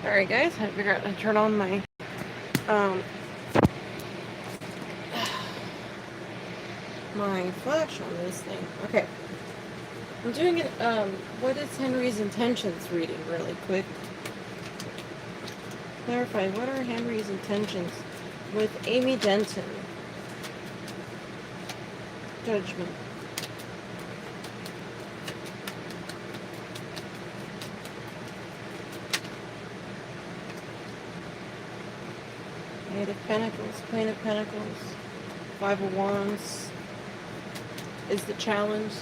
Alright guys, I figured out how to turn on my my flash on this thing. Okay. I'm doing it what is Henry's intentions reading really quick. Clarify, what are Henry's intentions with Amy Denton? Judgment. Eight of Pentacles, Queen of Pentacles, Five of Wands is the challenge.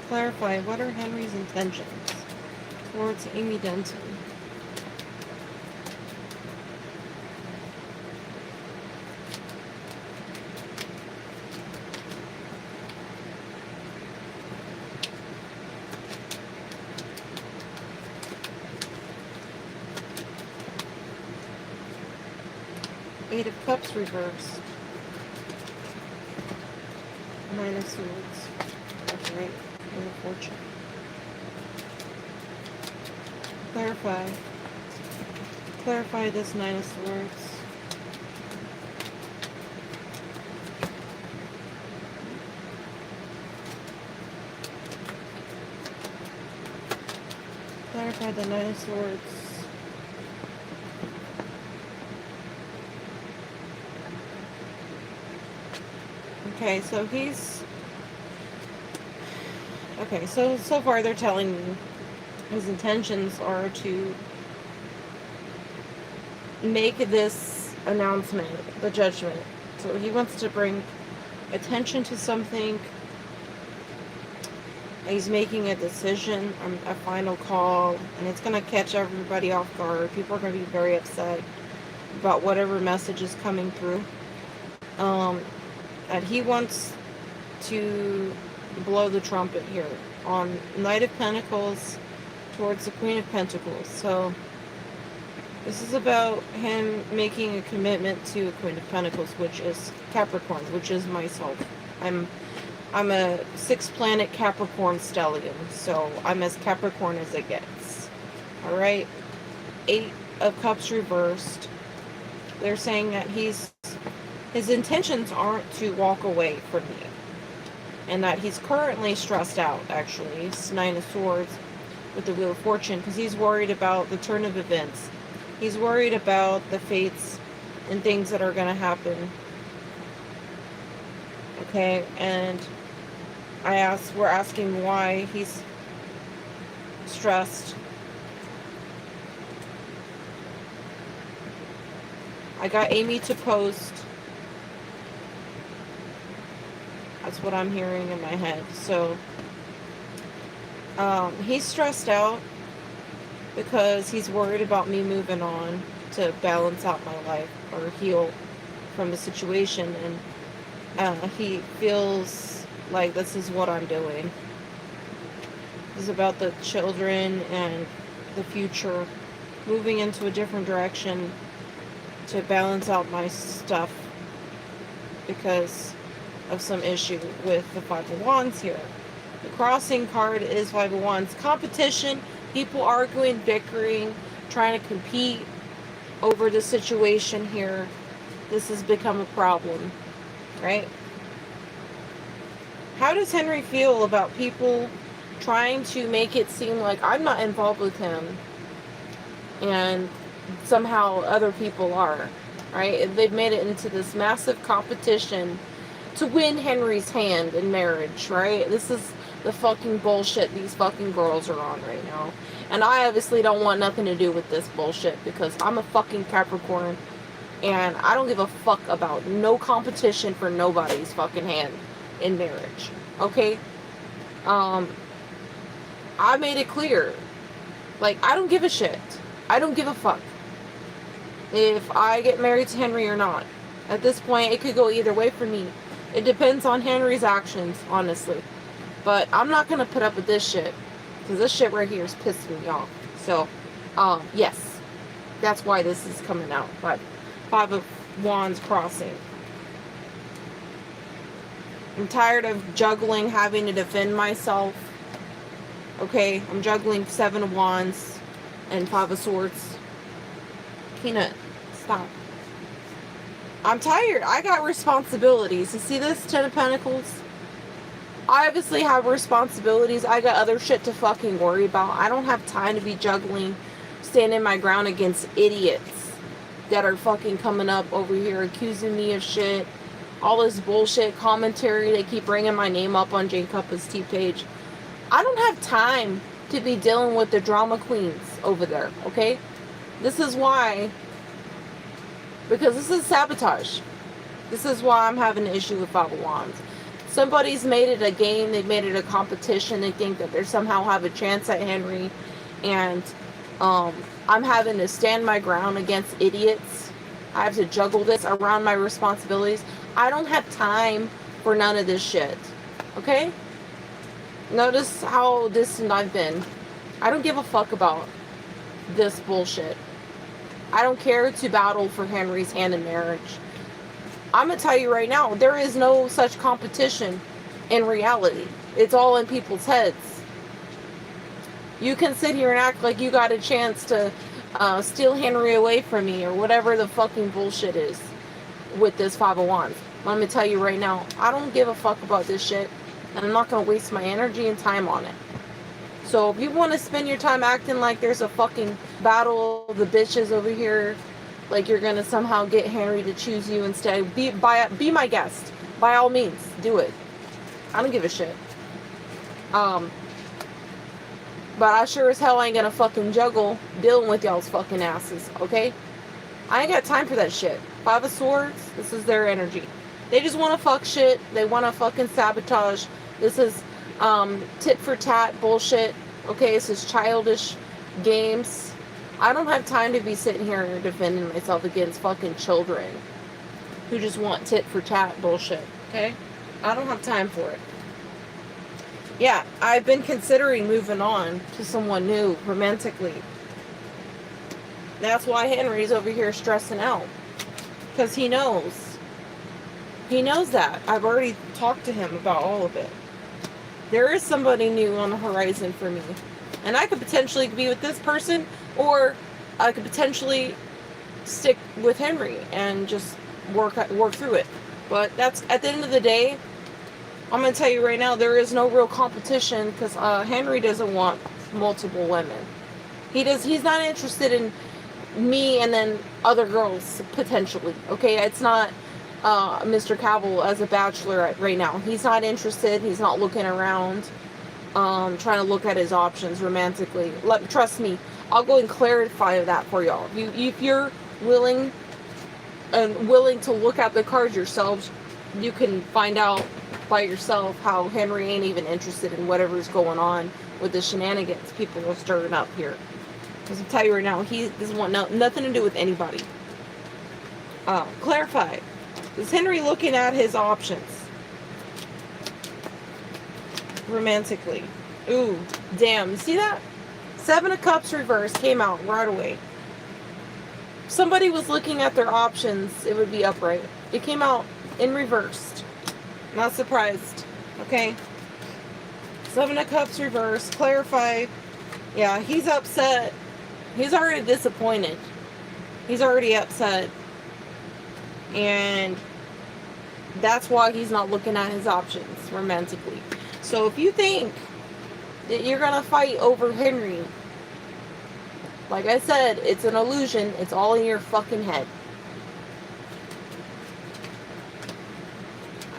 Clarify, what are Henry's intentions towards Amy Denton? Eight of Cups reversed. Nine of Swords. That's right. Wheel of Fortune. Clarify. Clarify this Nine of Swords. Clarify the Nine of Swords. Okay, so he's... Okay, so far they're telling me his intentions are to make this announcement, the judgment. So he wants to bring attention to something. He's making a decision, a final call, and it's going to catch everybody off guard. People are going to be very upset about whatever message is coming through. And he wants to blow the trumpet here on Knight of Pentacles towards the Queen of Pentacles. So this is about him making a commitment to a Queen of Pentacles, which is Capricorn, which is myself. I'm a 6-planet Capricorn stellium, so I'm as Capricorn as it gets. Alright? 8 of Cups reversed. They're saying that his intentions aren't to walk away from me. And that he's currently stressed out, actually. It's 9 of Swords with the Wheel of Fortune, because he's worried about the turn of events. He's worried about the fates and things that are going to happen. Okay, and we're asking why he's stressed. I got Amy to post. That's what I'm hearing in my head. So, he's stressed out because he's worried about me moving on to balance out my life or heal from the situation. And he feels like this is what I'm doing. This is about the children and the future, moving into a different direction to balance out my stuff because of some issue with the Five of Wands here. The crossing card is Five of Wands. Competition, people arguing, bickering, trying to compete over the situation here. This has become a problem, right? How does Henry feel about people trying to make it seem like I'm not involved with him and somehow other people are, right? They've made it into this massive competition to win Henry's hand in marriage, right? This is the fucking bullshit these fucking girls are on right now. And I obviously don't want nothing to do with this bullshit because I'm a fucking Capricorn and I don't give a fuck about no competition for nobody's fucking hand in marriage. Okay? I made it clear. Like, I don't give a shit. I don't give a fuck if I get married to Henry or not. At this point, it could go either way for me. It depends on Henry's actions, honestly. But I'm not going to put up with this shit. Because this shit right here is pissing me off. So, yes. That's why this is coming out. Five of Wands crossing. I'm tired of juggling, having to defend myself. Okay, I'm juggling 7 of Wands and 5 of Swords. Peanut, stop. I'm tired. I got responsibilities. You see this? 10 of Pentacles? I obviously have responsibilities. I got other shit to fucking worry about. I don't have time to be juggling, standing my ground against idiots that are fucking coming up over here accusing me of shit. All this bullshit commentary. They keep bringing my name up on Jane Cuppa's Tea page. I don't have time to be dealing with the drama queens over there, okay? This is why, because this is sabotage. This is why I'm having an issue with 5 of Wands. Somebody's made it a game. They've made it a competition. They think that they somehow have a chance at Henry. And I'm having to stand my ground against idiots. I have to juggle this around my responsibilities. I don't have time for none of this shit. Okay? Notice how distant I've been. I don't give a fuck about this bullshit. I don't care to battle for Henry's hand in marriage. I'm going to tell you right now, there is no such competition in reality. It's all in people's heads. You can sit here and act like you got a chance to steal Henry away from me or whatever the fucking bullshit is with this 5 of Wands. Let me tell you right now, I don't give a fuck about this shit, and I'm not going to waste my energy and time on it. So if you want to spend your time acting like there's a fucking battle of the bitches over here, like you're going to somehow get Henry to choose you instead, be my guest. By all means, do it. I don't give a shit. But I sure as hell ain't going to fucking juggle dealing with y'all's fucking asses, okay? I ain't got time for that shit. 5 of Swords, this is their energy. They just want to fuck shit. They want to fucking sabotage. This is tit for tat bullshit. Okay, this is childish games. I don't have time to be sitting here defending myself against fucking children who just want tit for tat bullshit. Okay? I don't have time for it. Yeah, I've been considering moving on to someone new romantically. That's why Henry's over here stressing out. Because he knows. He knows that. I've already talked to him about all of it. There is somebody new on the horizon for me. And I could potentially be with this person, or I could potentially stick with Henry and just work through it. But that's, at the end of the day, I'm going to tell you right now, there is no real competition because Henry doesn't want multiple women. He's not interested in me and then other girls, potentially. Okay, it's not Mr. Cavill as a bachelor right now. He's not interested. He's not looking around, trying to look at his options romantically. Trust me, I'll go and clarify that for y'all. If you're willing to look at the cards yourselves, you can find out by yourself how Henry ain't even interested in whatever's going on with the shenanigans people are stirring up here. Because I'll tell you right now, he doesn't want nothing to do with anybody. Clarify. Is Henry looking at his options romantically? Ooh, damn. See that? 7 of Cups reverse came out right away. If somebody was looking at their options, it would be upright. It came out in reversed. Not surprised. Okay? 7 of Cups reverse. Clarify. Yeah, he's upset. He's already disappointed. He's already upset. And that's why he's not looking at his options romantically. So if you think that you're going to fight over Henry, like I said, it's an illusion. It's all in your fucking head.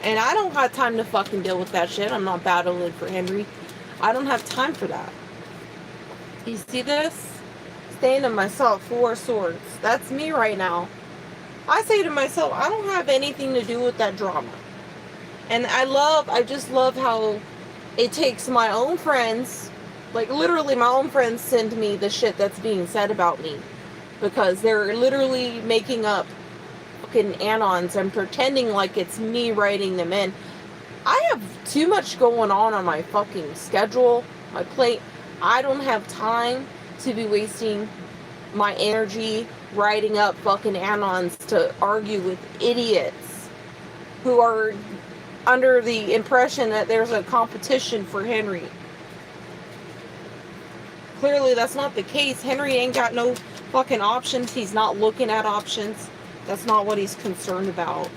And I don't have time to fucking deal with that shit. I'm not battling for Henry. I don't have time for that. You see this? Staying to myself, 4 swords. That's me right now. I say to myself, I don't have anything to do with that drama. And I just love how it takes my own friends, like literally my own friends send me the shit that's being said about me. Because they're literally making up fucking anons and pretending like it's me writing them in. I have too much going on my fucking schedule, my plate. I don't have time to be wasting my energy writing up fucking anons to argue with idiots who are under the impression that there's a competition for Henry. Clearly that's not the case. Henry ain't got no fucking options. He's not looking at options. That's not what he's concerned about.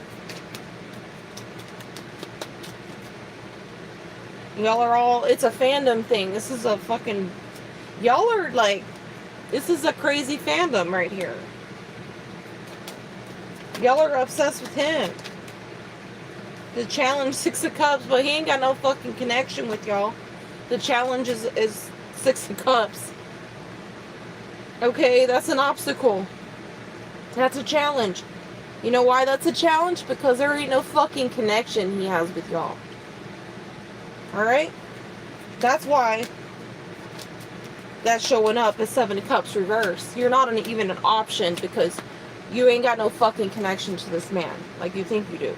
Y'all are all, it's a fandom thing. This is a fucking, y'all are like, this is a crazy fandom right here. Y'all are obsessed with him. The challenge, 6 of Cups, but he ain't got no fucking connection with y'all. The challenge is 6 of Cups. Okay, that's an obstacle. That's a challenge. You know why that's a challenge? Because there ain't no fucking connection he has with y'all. Alright? That's why that's showing up as 7 of Cups reverse. You're not even an option because you ain't got no fucking connection to this man like you think you do.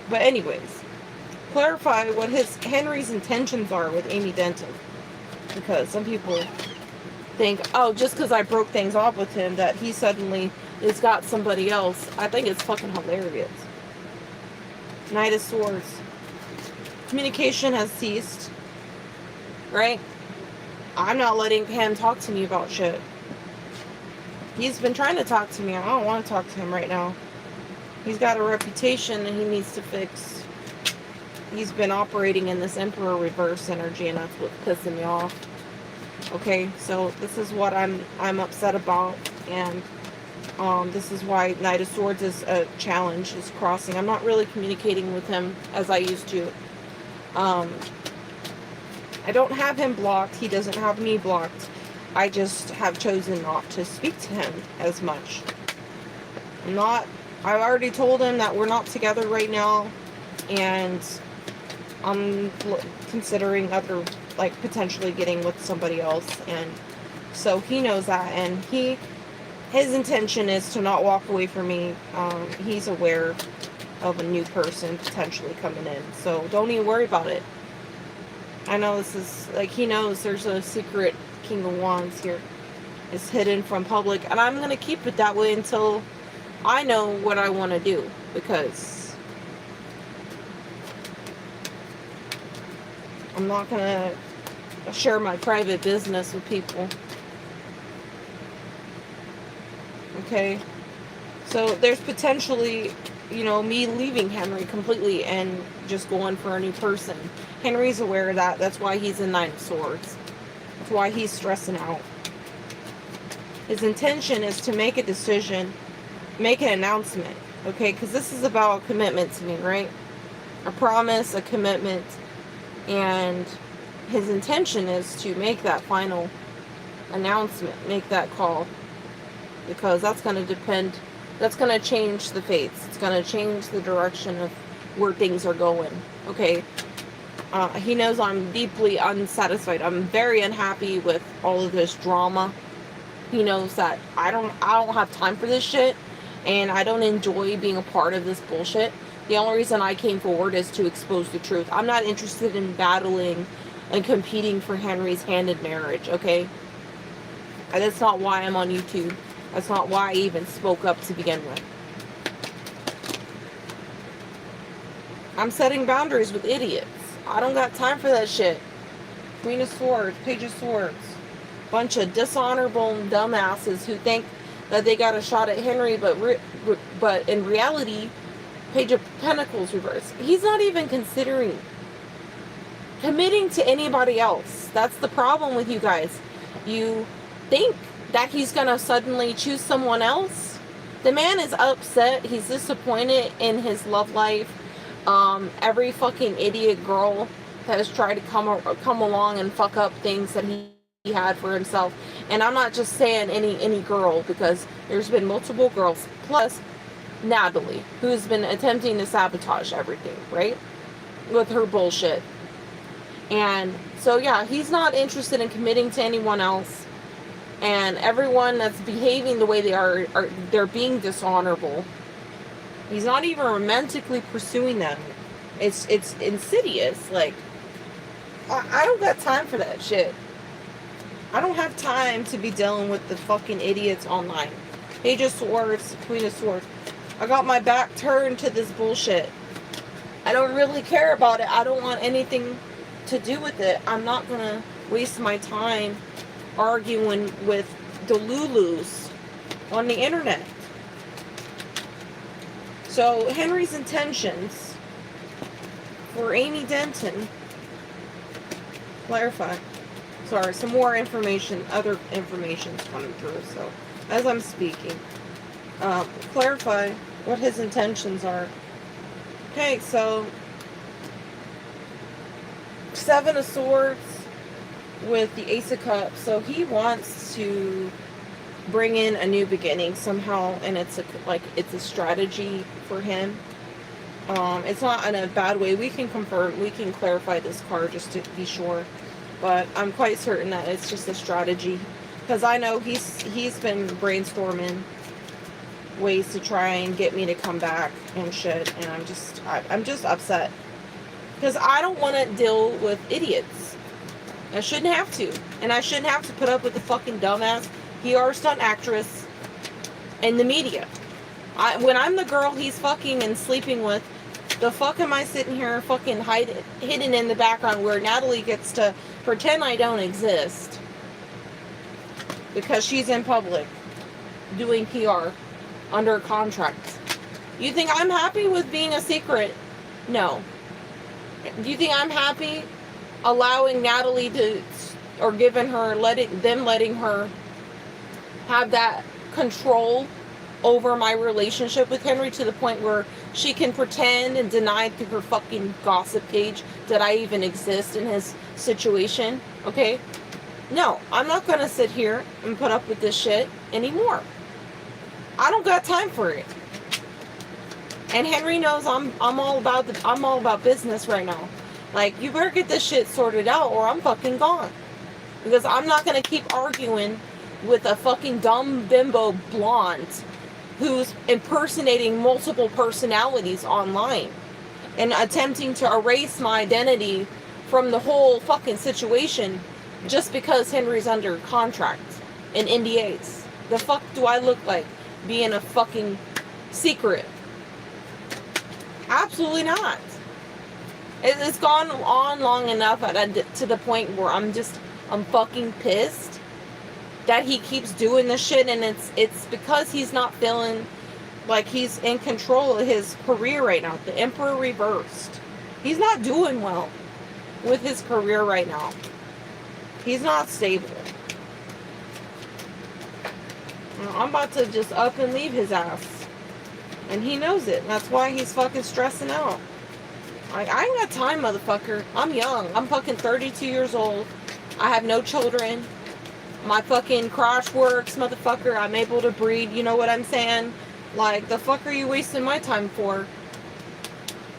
But anyways, clarify what Henry's intentions are with Amy Denton. Because some people think, oh, just because I broke things off with him that he suddenly has got somebody else. I think it's fucking hilarious. Knight of Swords. Communication has ceased. Right? I'm not letting him talk to me about shit. He's been trying to talk to me. I don't want to talk to him right now. He's got a reputation that he needs to fix. He's been operating in this Emperor reverse energy, and that's what's pissing me off. Okay, so this is what I'm upset about, and this is why Knight of Swords is a challenge, is crossing. I'm not really communicating with him as I used to. I don't have him blocked. He doesn't have me blocked. I just have chosen not to speak to him as much. I've already told him that we're not together right now, and I'm considering potentially getting with somebody else, and so he knows that, and his intention is to not walk away from me. He's aware of a new person potentially coming in, so don't even worry about it. I know this is, he knows there's a secret King of Wands here. It's hidden from public, and I'm going to keep it that way until I know what I want to do, because I'm not going to share my private business with people. Okay? So there's potentially, me leaving Henry completely and just going for a new person. Henry's aware of that. That's why he's in Nine of Swords. That's why he's stressing out. His intention is to make a decision, make an announcement, okay? Because this is about a commitment to me, right? A promise, a commitment, and his intention is to make that final announcement, make that call, because that's going to depend, that's going to change the fates. It's going to change the direction of where things are going, okay? He knows I'm deeply unsatisfied. I'm very unhappy with all of this drama. He knows that I don't have time for this shit, and I don't enjoy being a part of this bullshit. The only reason I came forward is to expose the truth. I'm not interested in battling and competing for Henry's hand in marriage, okay? And that's not why I'm on YouTube. That's not why I even spoke up to begin with. I'm setting boundaries with idiots. I don't got time for that shit. Queen of Swords, Page of Swords. Bunch of dishonorable dumbasses who think that they got a shot at Henry, but in reality, Page of Pentacles reverse. He's not even considering committing to anybody else. That's the problem with you guys. You think that he's gonna suddenly choose someone else. The man is upset. He's disappointed in his love life. Every fucking idiot girl that has tried to come along and fuck up things that he had for himself. And I'm not just saying any girl, because there's been multiple girls, plus Natalie, who's been attempting to sabotage everything, right? With her bullshit. And so yeah, he's not interested in committing to anyone else. And everyone that's behaving the way they are they're being dishonorable. He's not even romantically pursuing them. It's insidious. I don't got time for that shit. I don't have time to be dealing with the fucking idiots online. Page of Swords, Queen of Swords. I got my back turned to this bullshit. I don't really care about it. I don't want anything to do with it. I'm not going to waste my time arguing with Delulus on the internet. So, Henry's intentions for Amy Denton, clarify. Sorry, some more information, other information's coming through, so as I'm speaking, clarify what his intentions are. Okay, so Seven of Swords with the Ace of Cups. So he wants to bring in a new beginning somehow, and it's a strategy for him. It's not in a bad way. We can confirm, we can clarify this card just to be sure, but I'm quite certain that it's just a strategy, because I know he's been brainstorming ways to try and get me to come back and shit, and I'm just upset because I don't want to deal with idiots. I shouldn't have to, and I shouldn't have to put up with the fucking dumbass PR stunt actress in the media. When I'm the girl he's fucking and sleeping with, the fuck am I sitting here fucking hidden in the background where Natalie gets to pretend I don't exist because she's in public doing PR under contract? You think I'm happy with being a secret? No. Do you think I'm happy allowing Natalie to, or letting her have that control over my relationship with Henry to the point where she can pretend and deny through her fucking gossip page that I even exist in his situation? Okay? No, I'm not gonna sit here and put up with this shit anymore. I don't got time for it. And Henry knows I'm all about business right now. Like, you better get this shit sorted out or I'm fucking gone. Because I'm not gonna keep arguing with a fucking dumb bimbo blonde who's impersonating multiple personalities online and attempting to erase my identity from the whole fucking situation just because Henry's under contract and NDAs. The fuck do I look like being a fucking secret? Absolutely not. It's gone on long enough to the point where I'm fucking pissed that he keeps doing this shit, and it's because he's not feeling like he's in control of his career right now. The Emperor reversed. He's not doing well with his career right now. He's not stable. I'm about to just up and leave his ass. And he knows it. That's why he's fucking stressing out. I ain't got time, motherfucker. I'm young. I'm fucking 32 years old. I have no children. My fucking crotch works, motherfucker. I'm able to breed. You know what I'm saying? Like, the fuck are you wasting my time for?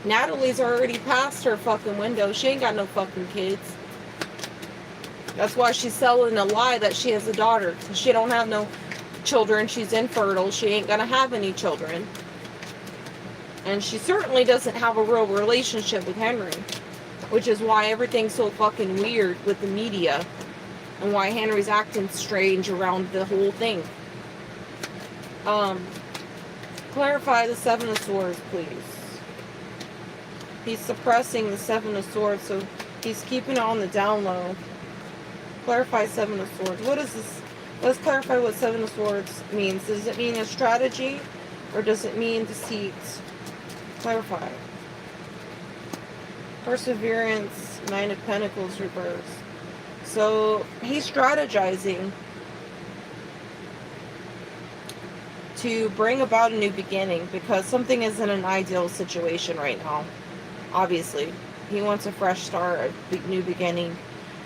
Natalie's already past her fucking window. She ain't got no fucking kids. That's why she's selling a lie that she has a daughter. She don't have no children. She's infertile. She ain't gonna have any children. And she certainly doesn't have a real relationship with Henry. Which is why everything's so fucking weird with the media. And why Henry's acting strange around the whole thing. Clarify the Seven of Swords, please. He's suppressing the Seven of Swords, so he's keeping it on the down low. Clarify Seven of Swords. What is this? Let's clarify what Seven of Swords means. Does it mean a strategy? Or does it mean deceit? Clarify. Perseverance, Nine of Pentacles reversed. So he's strategizing to bring about a new beginning because something isn't an ideal situation right now. Obviously, he wants a fresh start, a new beginning.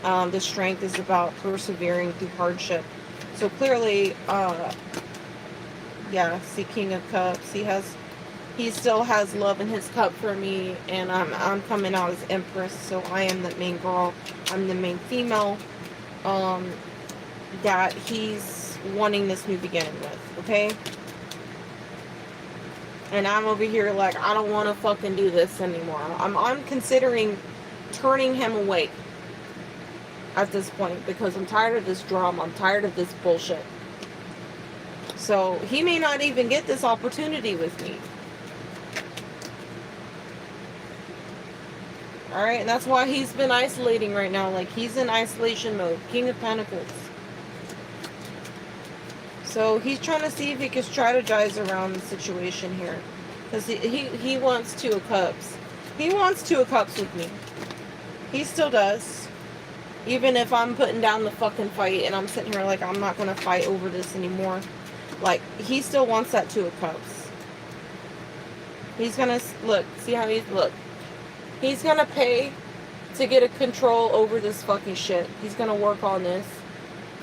The strength is about persevering through hardship. So clearly, yeah, see, King of Cups. He still has love in his cup for me, and I'm coming out as Empress, so I am the main girl. I'm the main female that he's wanting this new beginning with, okay? And I'm over here like, I don't want to fucking do this anymore. I'm considering turning him away at this point because I'm tired of this drama. I'm tired of this bullshit. So So he may not even get this opportunity with me. Alright, and that's why he's been isolating right now. Like, he's in isolation mode. King of Pentacles. So he's trying to see if he can strategize around the situation here. Because he wants Two of Cups. He wants Two of Cups with me. He still does. Even if I'm putting down the fucking fight and I'm sitting here like, I'm not going to fight over this anymore. Like, he still wants that Two of Cups. He's going to, look, see how he's, look. He's going to pay to get a control over this fucking shit. He's going to work on this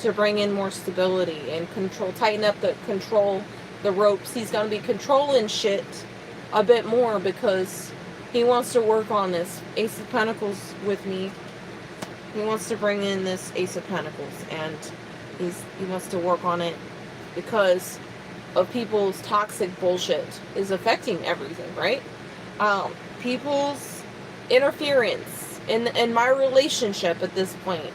to bring in more stability and control, tighten up the ropes. He's going to be controlling shit a bit more because he wants to work on this. Ace of Pentacles with me. He wants to bring in this Ace of Pentacles, and he wants to work on it because of people's toxic bullshit is affecting everything, right? People's interference in my relationship at this point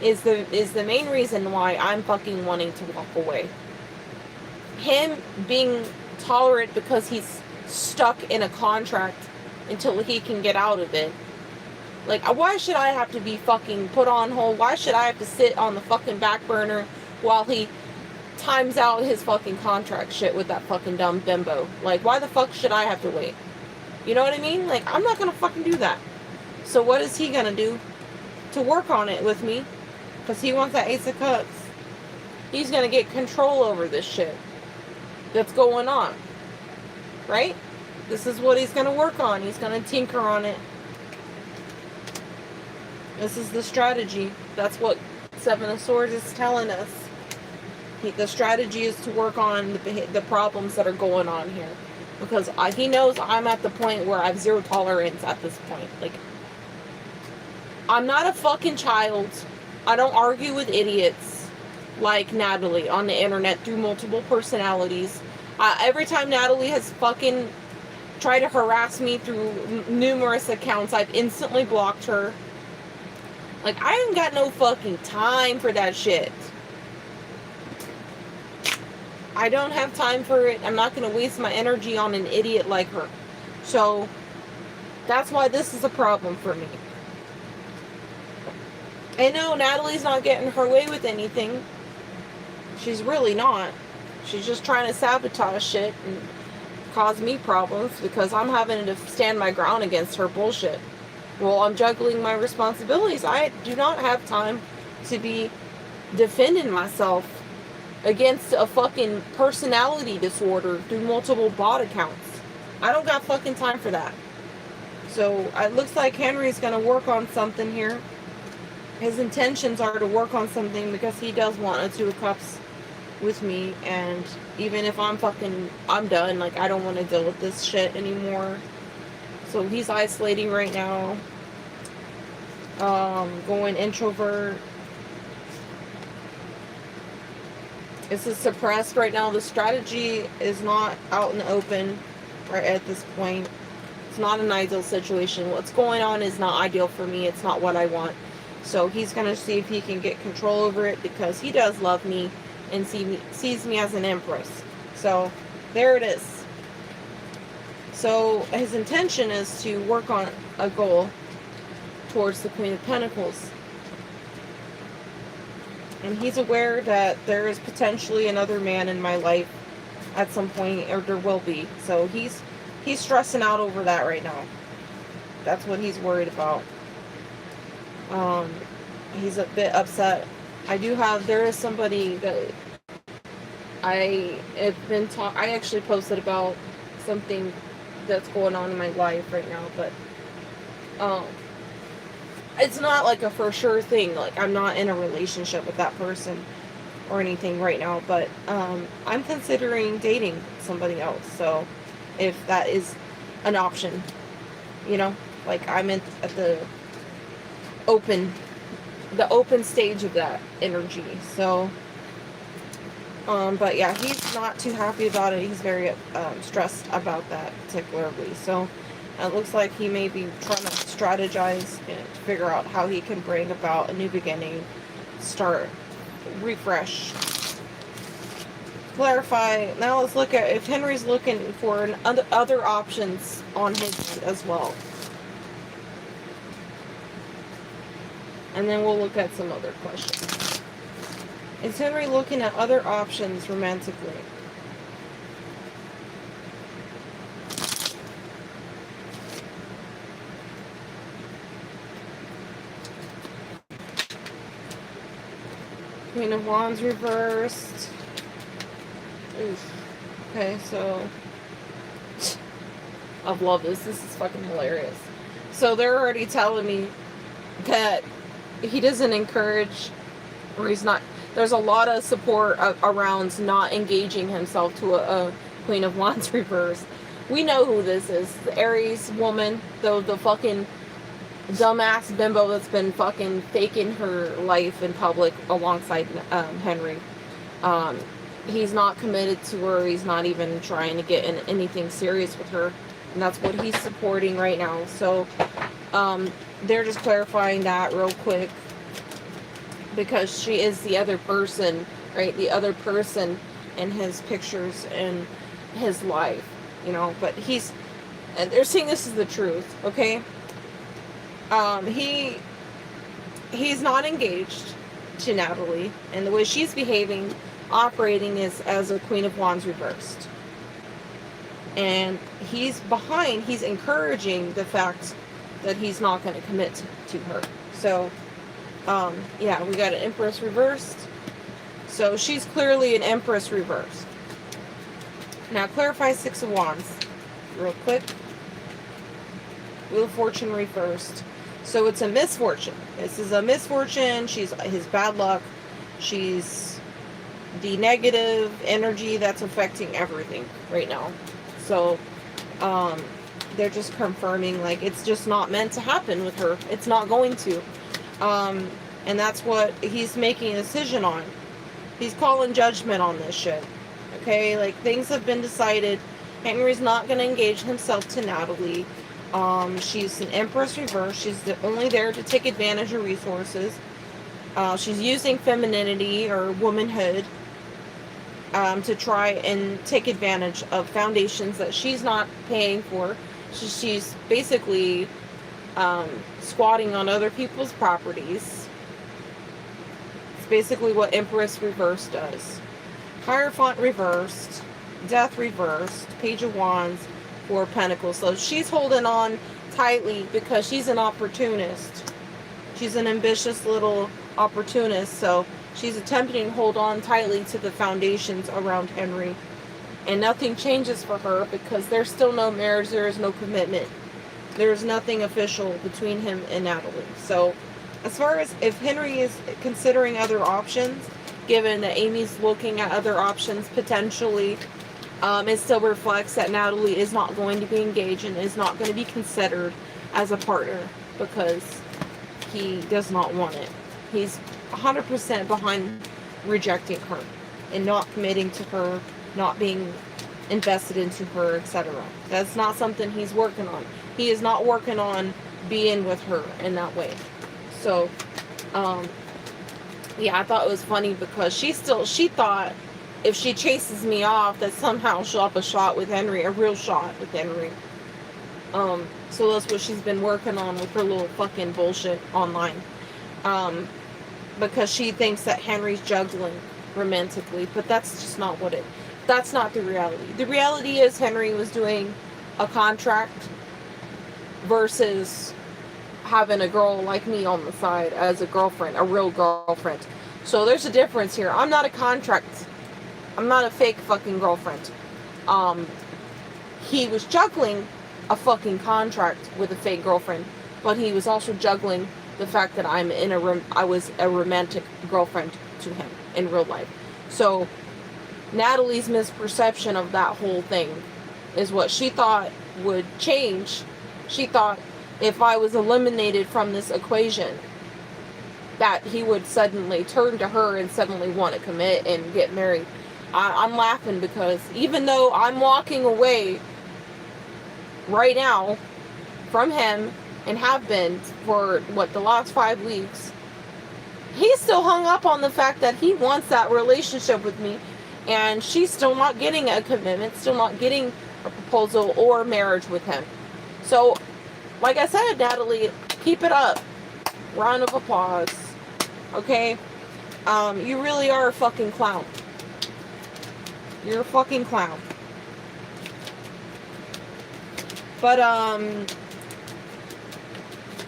is the main reason why I'm fucking wanting to walk away. Him being tolerant because he's stuck in a contract until he can get out of it. Like, why should I have to be fucking put on hold? Why should I have to sit on the fucking back burner while he times out his fucking contract shit with that fucking dumb bimbo? Like, why the fuck should I have to wait? You know what I mean? Like, I'm not gonna fucking do that. So what is he gonna do to work on it with me? Because he wants that Ace of Cups. He's gonna get control over this shit that's going on. Right? This is what he's gonna work on. He's gonna tinker on it. This is the strategy. That's what Seven of Swords is telling us. The strategy is to work on the problems that are going on here. Because he knows I'm at the point where I have zero tolerance at this point. Like, I'm not a fucking child. I don't argue with idiots like Natalie on the internet through multiple personalities. Every time Natalie has fucking tried to harass me through numerous accounts, I've instantly blocked her. Like, I ain't got no fucking time for that shit. I don't have time for it. I'm not going to waste my energy on an idiot like her. So, that's why this is a problem for me. I know Natalie's not getting her way with anything. She's really not. She's just trying to sabotage shit and cause me problems because I'm having to stand my ground against her bullshit. Well, I'm juggling my responsibilities. I do not have time to be defending myself against a fucking personality disorder through multiple bot accounts. I don't got fucking time for that. So, it looks like Henry's going to work on something here. His intentions are to work on something because he does want a Two of Cups with me. And even if I'm done. Like, I don't want to deal with this shit anymore. So he's isolating right now. Going introvert. This is suppressed right now. The strategy is not out in the open right at this point. It's not an ideal situation. What's going on is not ideal for me. It's not what I want. So he's going to see if he can get control over it because he does love me and sees me as an empress. So there it is. So his intention is to work on a goal towards the Queen of Pentacles. And he's aware that there is potentially another man in my life at some point, or there will be. So he's stressing out over that right now. That's what he's worried about. He's a bit upset. There is somebody that I actually posted about something that's going on in my life right now, but it's not like a for sure thing. Like, I'm not in a relationship with that person or anything right now, but I'm considering dating somebody else. So if that is an option, like, I'm at the open stage of that energy. So but yeah, he's not too happy about it. He's very stressed about that particularly. So it looks like he may be trying to strategize and figure out how he can bring about a new beginning, refresh. clarify. Now let's look at if Henry's looking for other options on his end as well. And then we'll look at some other questions. Is Henry looking at other options romantically? Queen of Wands reversed. Oof. Okay, so I love this. This is fucking hilarious. So they're already telling me that he doesn't encourage, or he's not. There's a lot of support around not engaging himself to a Queen of Wands reverse. We know who this is. The Aries woman, the fucking dumbass bimbo that's been fucking faking her life in public alongside Henry. He's not committed to her. He's not even trying to get in anything serious with her. And that's what he's supporting right now. So they're just clarifying that real quick. Because she is the other person, right? The other person in his pictures and his life, you know. But and they're saying this is the truth, okay? He's not engaged to Natalie, and the way she's behaving, operating is as a Queen of Wands reversed. And he's encouraging the fact that he's not going to commit to her. So, yeah, we got an Empress reversed. So she's clearly an Empress reversed. Now, clarify Six of Wands real quick. Wheel of Fortune reversed. So it's a misfortune. This is a misfortune. She's his bad luck. She's the negative energy that's affecting everything right now. So they're just confirming, like, it's just not meant to happen with her. It's not going to. And that's what he's making a decision on. He's calling judgment on this shit. Okay? Like, things have been decided. Henry's not going to engage himself to Natalie. She's an Empress reverse. She's only there to take advantage of resources. She's using femininity or womanhood to try and take advantage of foundations that she's not paying for. She's basically squatting on other people's properties. It's basically what Empress reversed does. Hierophant reversed. Death reversed. Page of Wands. Four of Pentacles. So she's holding on tightly because she's an opportunist. She's an ambitious little opportunist. So she's attempting to hold on tightly to the foundations around Henry. And nothing changes for her because there's still no marriage. There is no commitment. There's nothing official between him and Natalie. So as far as if Henry is considering other options, given that Amy's looking at other options potentially, it still reflects that Natalie is not going to be engaged and is not going to be considered as a partner because he does not want it. He's 100% behind rejecting her and not committing to her, not being invested into her, etc. That's not something he's working on. He is not working on being with her in that way. So, yeah, I thought it was funny because she thought if she chases me off, that somehow she'll up a shot with Henry, a real shot with Henry. So that's what she's been working on with her little fucking bullshit online. Because she thinks that Henry's juggling romantically, but that's just not that's not the reality. The reality is Henry was doing a contract versus having a girl like me on the side as a girlfriend, a real girlfriend. So there's a difference here. I'm not a contract. I'm not a fake fucking girlfriend. He was juggling a fucking contract with a fake girlfriend, but he was also juggling the fact that I was a romantic girlfriend to him in real life. So Natalie's misperception of that whole thing is what she thought would change. She thought if I was eliminated from this equation, that he would suddenly turn to her and suddenly want to commit and get married. I'm laughing because even though I'm walking away right now from him and have been for the last 5 weeks, he's still hung up on the fact that he wants that relationship with me And she's still not getting a commitment, still not getting a proposal or marriage with him. So, like I said, Natalie, keep it up. Round of applause. Okay? You really are a fucking clown. You're a fucking clown. But,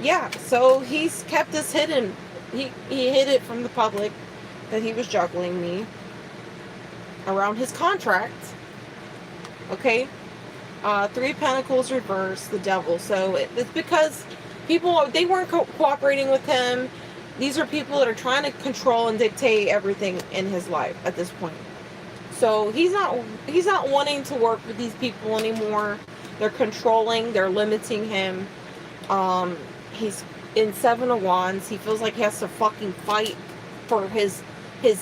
yeah, so he's kept this hidden. He hid it from the public that he was juggling me around his contract. Okay? Three of Pentacles reversed, the devil. So it's because people, they weren't cooperating with him. These are people that are trying to control and dictate everything in his life at this point. So he's not wanting to work with these people anymore. They're controlling, they're limiting him. He's in Seven of Wands. He feels like he has to fucking fight for his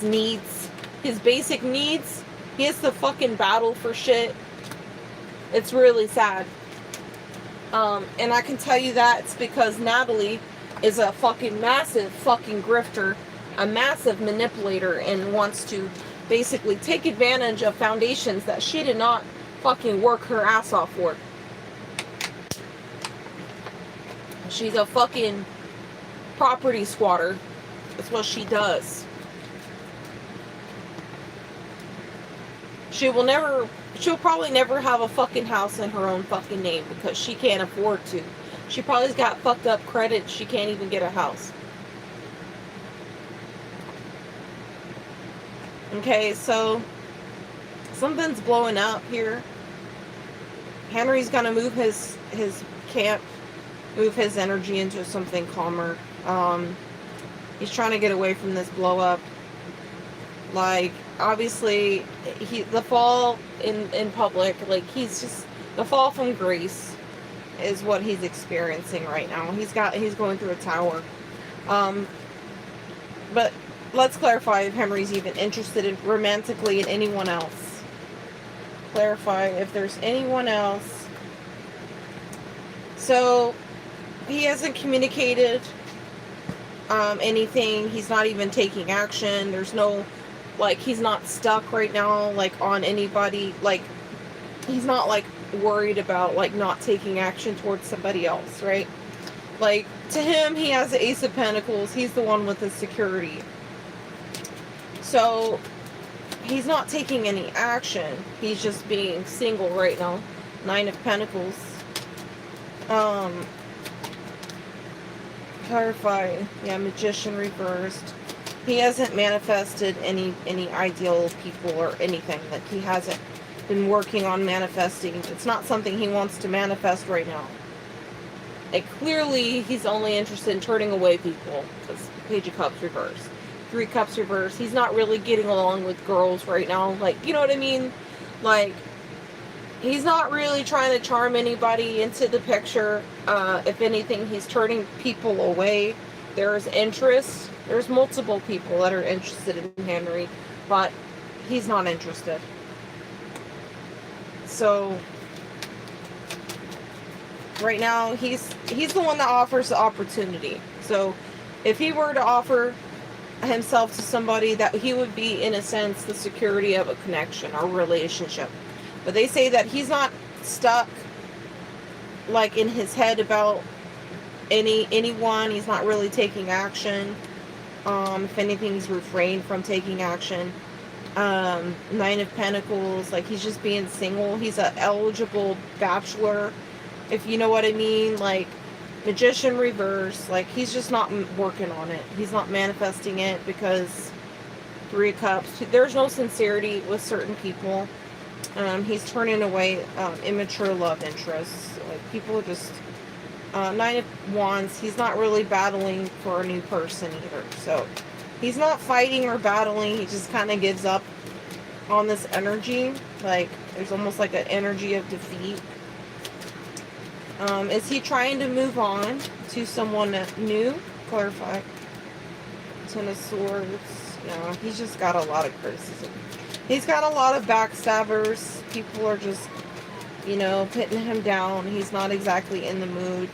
needs, his basic needs. He has to fucking battle for shit. It's really sad. And I can tell you that it's because Natalie is a fucking massive fucking grifter, a massive manipulator, and wants to basically take advantage of foundations that she did not fucking work her ass off for. She's a fucking property squatter. That's what she does. She'll probably never have a fucking house in her own fucking name because she can't afford to. She probably's got fucked up credit. She can't even get a house. Okay, so something's blowing up here. Henry's gonna move his camp, move his energy into something calmer. He's trying to get away from this blow up. Like, obviously, the fall in public, like, the fall from grace is what he's experiencing right now. He's going through a tower. But let's clarify if Henry's even interested romantically in anyone else. Clarify if there's anyone else. So, he hasn't communicated anything. He's not even taking action. There's no, like, he's not stuck right now, like, on anybody. Like, he's not, like, worried about, like, not taking action towards somebody else, right? Like, to him, he has the Ace of Pentacles. He's the one with the security. So, he's not taking any action. He's just being single right now. Nine of Pentacles. Clarify. Yeah, Magician reversed. He hasn't manifested any ideal people or anything. That he hasn't been working on manifesting. It's not something he wants to manifest right now. Like, clearly, he's only interested in turning away people. Because Page of Cups reversed. Three Cups reversed. He's not really getting along with girls right now. Like, you know what I mean? Like, he's not really trying to charm anybody into the picture. If anything, he's turning people away. There's interest. There's multiple people that are interested in Henry, but he's not interested. So, right now, he's the one that offers the opportunity. So, if he were to offer himself to somebody, that he would be, in a sense, the security of a connection or relationship. But they say that he's not stuck, like, in his head about anyone. He's not really taking action. If anything, he's refrained from taking action. Nine of Pentacles, like, he's just being single. He's an eligible bachelor, if you know what I mean. Like, Magician reverse, like, he's just not working on it. He's not manifesting it because Three of Cups. There's no sincerity with certain people. He's turning away immature love interests. Like, people are just... Nine of Wands, he's not really battling for a new person either. So, he's not fighting or battling. He just kind of gives up on this energy. Like, there's almost like an energy of defeat. Is he trying to move on to someone new? Clarify. Ten of Swords. No, he's just got a lot of criticism. He's got a lot of backstabbers. People are just, you know, putting him down. He's not exactly in the mood.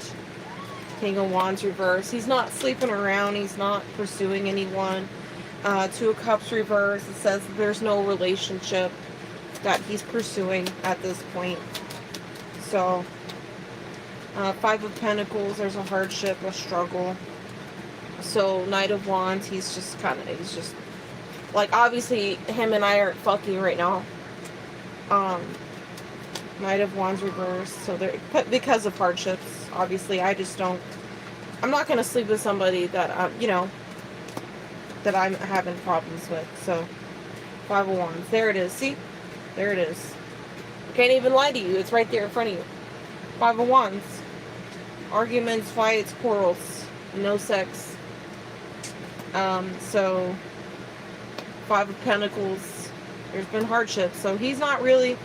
King of Wands reverse. He's not sleeping around. He's not pursuing anyone. Two of Cups reverse. It says that there's no relationship that he's pursuing at this point. So, Five of Pentacles, there's a hardship, a struggle. So, Knight of Wands, he's just, like, obviously, him and I aren't fucking right now. Knight of Wands reversed. So, because of hardships, obviously, I'm not going to sleep with somebody that, that I'm having problems with. So, Five of Wands. There it is. See? There it is. I can't even lie to you. It's right there in front of you. Five of Wands. Arguments, fights, quarrels. No sex. So, Five of Pentacles. There's been hardships. So, he's not really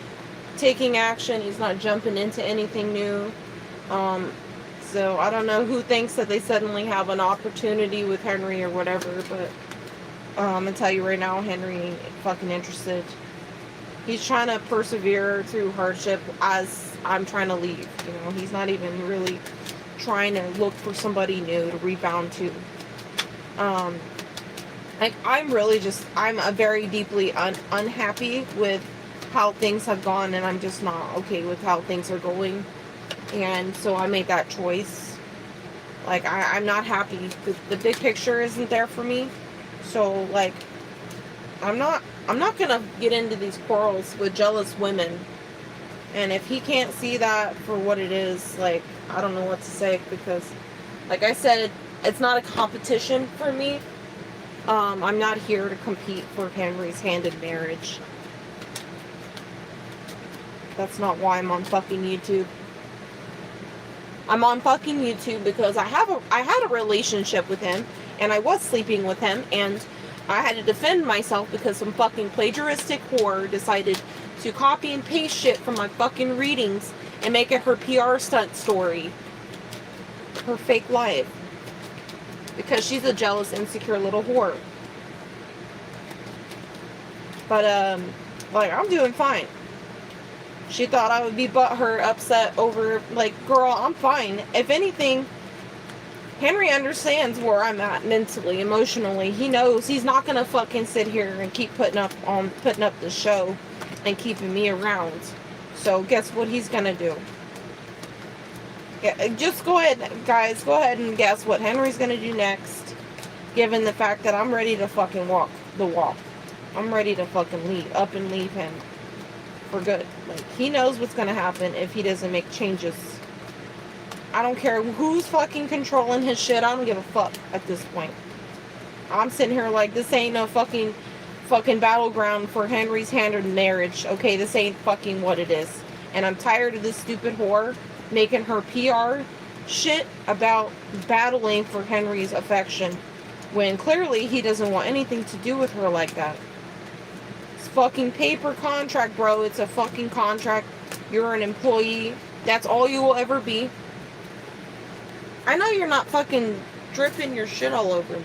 taking action. He's not jumping into anything new. So, I don't know who thinks that they suddenly have an opportunity with Henry or whatever, but I'm going to tell you right now, Henry ain't fucking interested. He's trying to persevere through hardship as I'm trying to leave. He's not even really trying to look for somebody new to rebound to. I'm very deeply unhappy with how things have gone, and I'm just not okay with how things are going. And so I made that choice. Like, I'm not happy. The big picture isn't there for me. So, like, I'm not gonna get into these quarrels with jealous women. And if he can't see that for what it is, like, I don't know what to say, because, like I said, it's not a competition for me. I'm not here to compete for Henry's hand in marriage. That's not why I'm on fucking YouTube. I'm on fucking YouTube because I had a relationship with him, and I was sleeping with him, and I had to defend myself because some fucking plagiaristic whore decided to copy and paste shit from my fucking readings and make it her PR stunt story. Her fake life. Because she's a jealous, insecure little whore. But, like, I'm doing fine. She thought I would be butthurt, upset over, like, girl, I'm fine. If anything, Henry understands where I'm at mentally, emotionally. He knows he's not gonna fucking sit here and keep putting up the show and keeping me around. So guess what he's gonna do? Yeah, just go ahead, guys. Go ahead and guess what Henry's gonna do next. Given the fact that I'm ready to fucking walk the walk. I'm ready to fucking leave him for good. Like, he knows what's gonna happen if he doesn't make changes. I don't care who's fucking controlling his shit. I don't give a fuck at this point. I'm sitting here like, this ain't no fucking battleground for Henry's hand in marriage. Okay, this ain't fucking what it is. And I'm tired of this stupid whore making her PR shit about battling for Henry's affection, when clearly he doesn't want anything to do with her like that. It's fucking paper contract, bro. It's a fucking contract. You're an employee. That's all you will ever be. I know you're not fucking dripping your shit all over me.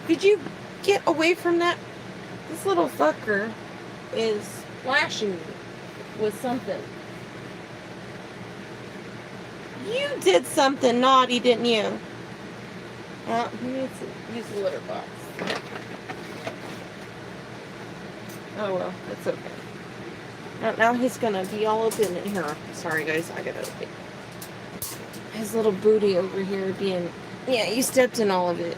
Could you get away from that? This little fucker is flashing me with something. You did something naughty, didn't you? He needs to use the litter box. Oh well, that's okay. Now he's gonna be all up in here. Sorry guys, I gotta open his little booty over here being... Yeah, you stepped in all of it.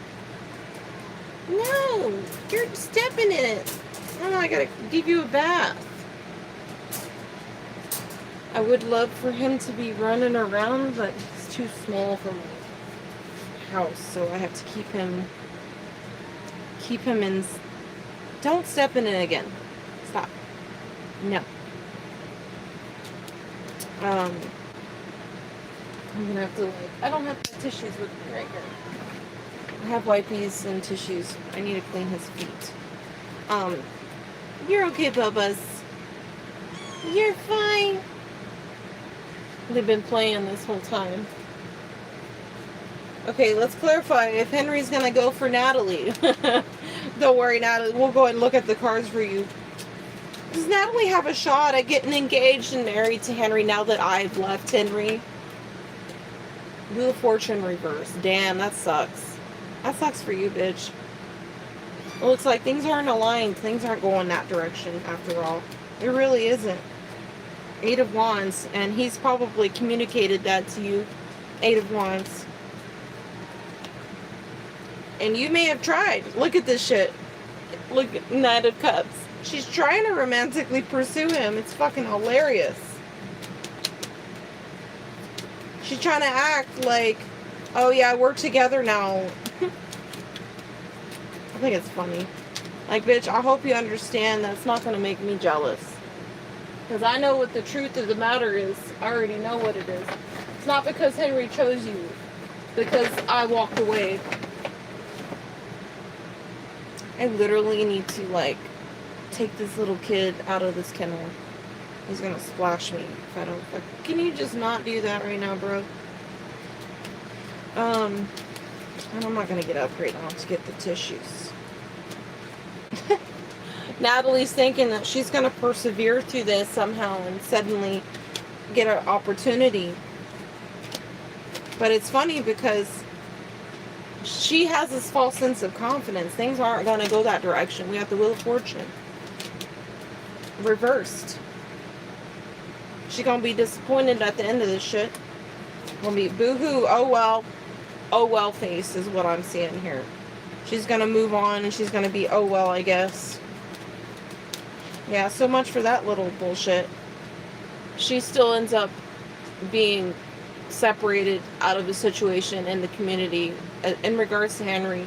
No! You're stepping in it! Oh, I gotta give you a bath. I would love for him to be running around, but he's too small for my house, so I have to keep him in... Don't step in it again. Stop. No. I'm gonna have to, like, I don't have tissues with me right here. I have wipes and tissues. I need to clean his feet. You're okay, Bubba's. You're fine. They've been playing this whole time. Okay, let's clarify if Henry's gonna go for Natalie. Don't worry, Natalie. We'll go and look at the cards for you. Does Natalie have a shot at getting engaged and married to Henry now that I've left Henry? Wheel of Fortune reverse. Damn, that sucks. That sucks for you, bitch. It looks like things aren't aligned. Things aren't going that direction after all. It really isn't. Eight of Wands, and he's probably communicated that to you. Eight of Wands. And you may have tried. Look at this shit. Look at Knight of Cups. She's trying to romantically pursue him. It's fucking hilarious. She's trying to act like, oh yeah, we're together now. I think it's funny. Like, bitch, I hope you understand that's not going to make me jealous. Because I know what the truth of the matter is. I already know what it is. It's not because Henry chose you. Because I walked away. I literally need to, like, take this little kid out of this kennel. He's going to splash me if I don't. Like, can you just not do that right now, bro? And I'm not going to get up right now to get the tissues. Natalie's thinking that she's going to persevere through this somehow and suddenly get an opportunity. But it's funny because she has this false sense of confidence. Things aren't going to go that direction. We have the Wheel of Fortune. Reversed. She's going to be disappointed at the end of this shit. Going to be boo-hoo, oh well. Oh well face is what I'm seeing here. She's going to move on and she's going to be oh well, I guess. Yeah, so much for that little bullshit. She still ends up being separated out of the situation in the community in regards to Henry.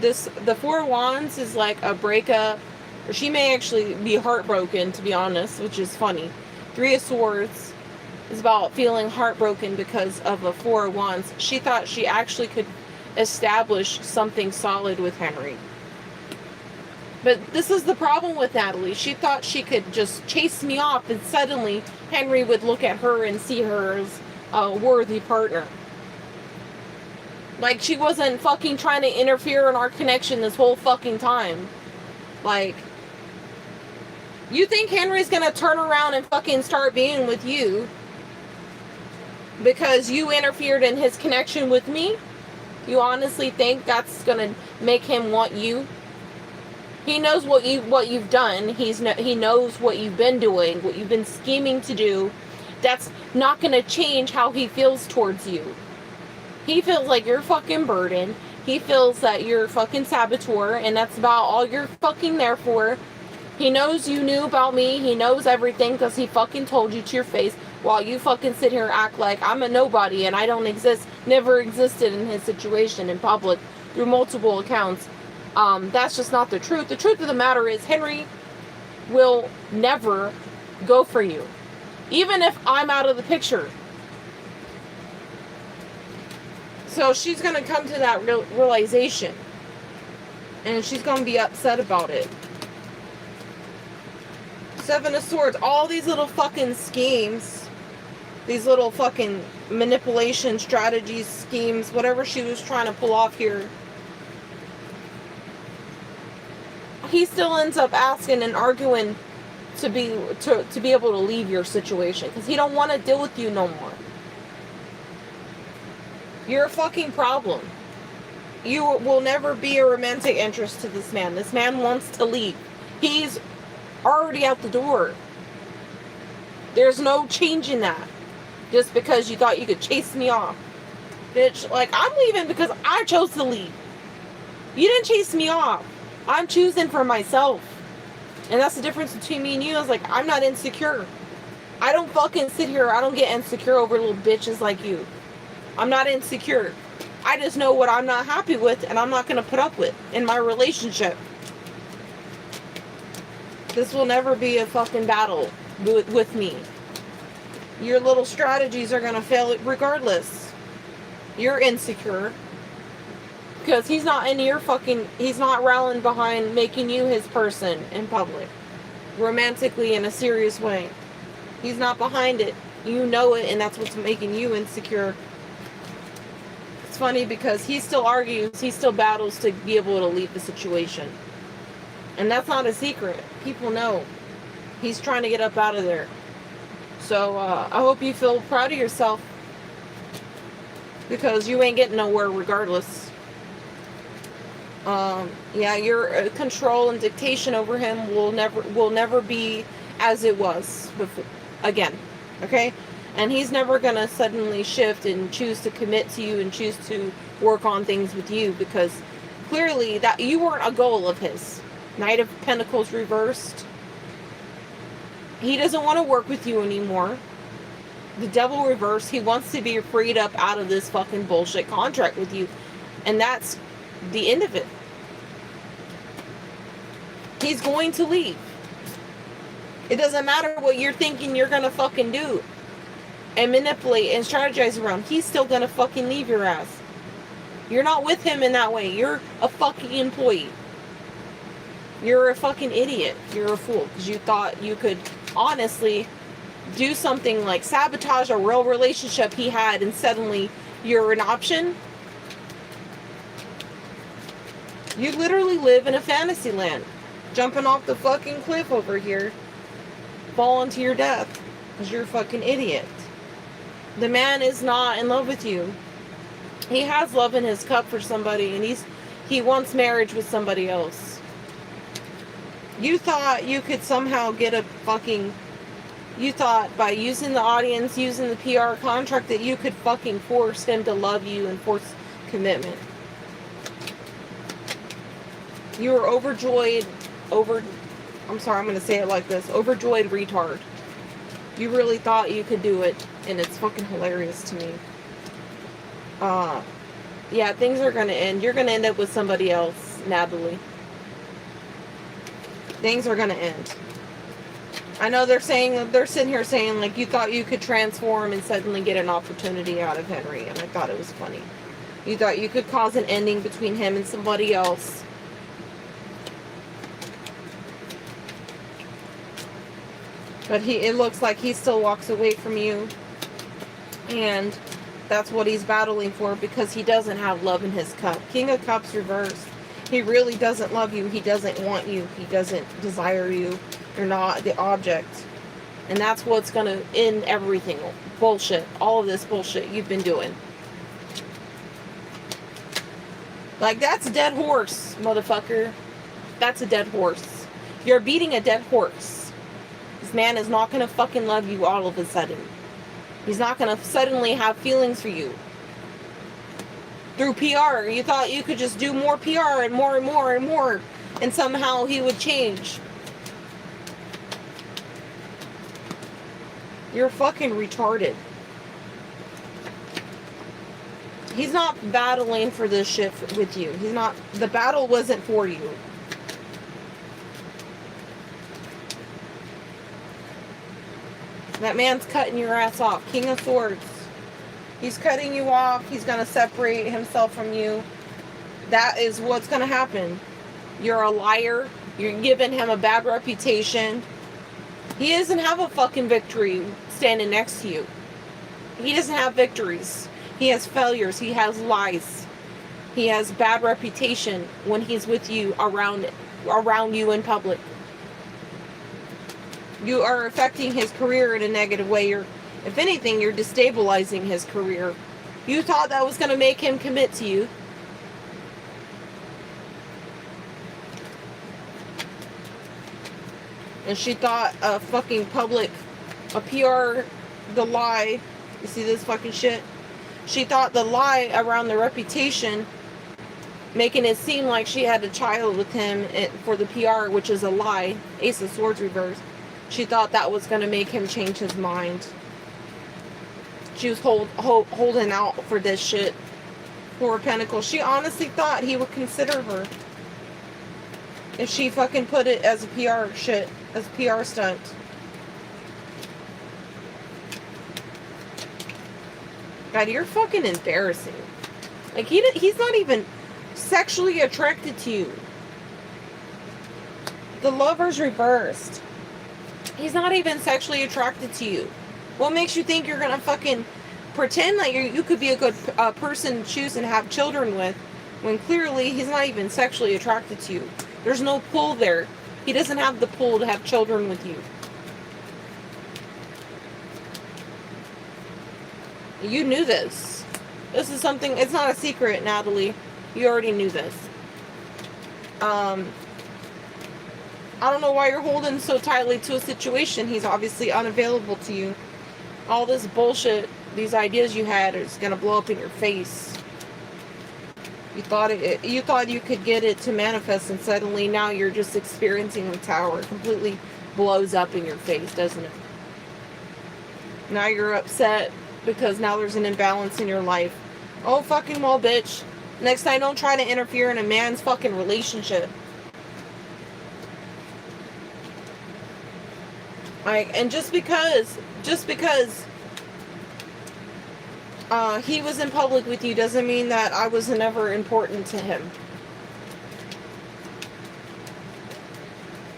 The Four of Wands is like a breakup, or she may actually be heartbroken, to be honest, which is funny. Three of Swords is about feeling heartbroken because of a Four of Wands. She thought she actually could establish something solid with Henry. But this is the problem with Natalie. She thought she could just chase me off and suddenly Henry would look at her and see her as a worthy partner. Like, she wasn't fucking trying to interfere in our connection this whole fucking time. Like, you think Henry's gonna turn around and fucking start being with you because you interfered in his connection with me? You honestly think that's gonna make him want you? He knows what you've done. He knows what you've been doing, what you've been scheming to do. That's not going to change how he feels towards you. He feels like you're fucking burden. He feels that you're a fucking saboteur, and that's about all you're fucking there for. He knows you knew about me. He knows everything because he fucking told you to your face, while you fucking sit here and act like I'm a nobody and I don't exist, never existed in his situation in public through multiple accounts. That's just not the truth. The truth of the matter is Henry will never go for you. Even if I'm out of the picture. So she's going to come to that realization. And she's going to be upset about it. Seven of Swords. All these little fucking schemes. These little fucking manipulation strategies, schemes, whatever she was trying to pull off here. He still ends up asking and arguing to be able to leave your situation because he don't want to deal with you no more. You're a fucking problem. You will never be a romantic interest to this man. This man wants to leave. He's already out the door. There's no changing that. Just because you thought you could chase me off. Bitch, like, I'm leaving because I chose to leave. You didn't chase me off. I'm choosing for myself. And that's the difference between me and you. Is like, I'm not insecure. I don't fucking sit here. I don't get insecure over little bitches like you. I'm not insecure. I just know what I'm not happy with and I'm not going to put up with in my relationship. This will never be a fucking battle with me. Your little strategies are going to fail regardless. You're insecure. Because he's not in your fucking... He's not rallying behind making you his person in public. Romantically, in a serious way. He's not behind it. You know it, and that's what's making you insecure. It's funny because he still argues, he still battles to be able to leave the situation. And that's not a secret. People know. He's trying to get up out of there. So, I hope you feel proud of yourself. Because you ain't getting nowhere regardless. Yeah, your control and dictation over him will never be as it was before again. Okay? And he's never going to suddenly shift and choose to commit to you and choose to work on things with you, because clearly that you weren't a goal of his. Knight of Pentacles reversed. He doesn't want to work with you anymore. The Devil reversed. He wants to be freed up out of this fucking bullshit contract with you. And that's the end of it. He's going to leave. It doesn't matter what you're thinking you're gonna fucking do and manipulate and strategize around. He's still gonna fucking leave your ass. You're not with him in that way. You're a fucking employee. You're a fucking idiot. You're a fool because you thought you could honestly do something like sabotage a real relationship he had, and suddenly you're an option. You literally live in a fantasy land, jumping off the fucking cliff over here, falling to your death because you're a fucking idiot. The man is not in love with you. He has love in his cup for somebody, and he wants marriage with somebody else. You thought you could somehow get a fucking... You thought by using the audience, using the PR contract, that you could fucking force him to love you and force commitment. You were overjoyed, I'm sorry, I'm going to say it like this. Overjoyed retard. You really thought you could do it, and it's fucking hilarious to me. Yeah, things are going to end. You're going to end up with somebody else, Natalie. Things are going to end. I know they're sitting here saying, like, you thought you could transform and suddenly get an opportunity out of Henry, and I thought it was funny. You thought you could cause an ending between him and somebody else. But it looks like he still walks away from you. And that's what he's battling for, because he doesn't have love in his cup. King of Cups reversed. He really doesn't love you. He doesn't want you. He doesn't desire you. You're not the object. And that's what's going to end everything. Bullshit. All of this bullshit you've been doing. Like, that's a dead horse, motherfucker. That's a dead horse. You're beating a dead horse. This man is not going to fucking love you all of a sudden. He's not going to suddenly have feelings for you. Through PR, you thought you could just do more PR and more and more and more, and somehow he would change. You're fucking retarded. He's not battling for this shit with you. He's not. The battle wasn't for you. That man's cutting your ass off. King of Swords. He's cutting you off. He's going to separate himself from you. That is what's going to happen. You're a liar. You're giving him a bad reputation. He doesn't have a fucking victory standing next to you. He doesn't have victories. He has failures. He has lies. He has bad reputation when he's with you around you in public. You are affecting his career in a negative way. If anything, you're destabilizing his career. You thought that was going to make him commit to you. And she thought a fucking public, a PR, the lie. You see this fucking shit? She thought the lie around the reputation, making it seem like she had a child with him for the PR, which is a lie. Ace of Swords reversed. She thought that was going to make him change his mind. She was holding out for this shit. Four of Pentacles. She honestly thought he would consider her. If she fucking put it as a PR shit. As a PR stunt. God, you're fucking embarrassing. Like, he's not even sexually attracted to you. The Lover's reversed. He's not even sexually attracted to you. What makes you think you're gonna fucking pretend like you could be a good person to choose and have children with, when clearly he's not even sexually attracted to you? There's no pull there. He doesn't have the pull to have children with you. You knew this. This is something, it's not a secret, Natalie. You already knew this. I don't know why you're holding so tightly to a situation. He's obviously unavailable to you. All this bullshit, these ideas you had, is gonna blow up in your face. You thought you could get it to manifest, and suddenly now you're just experiencing the tower. It completely blows up in your face, doesn't it? Now you're upset because now there's an imbalance in your life. Oh, fucking well, bitch. Next time, don't try to interfere in a man's fucking relationship. Like, and just because he was in public with you doesn't mean that I was never important to him.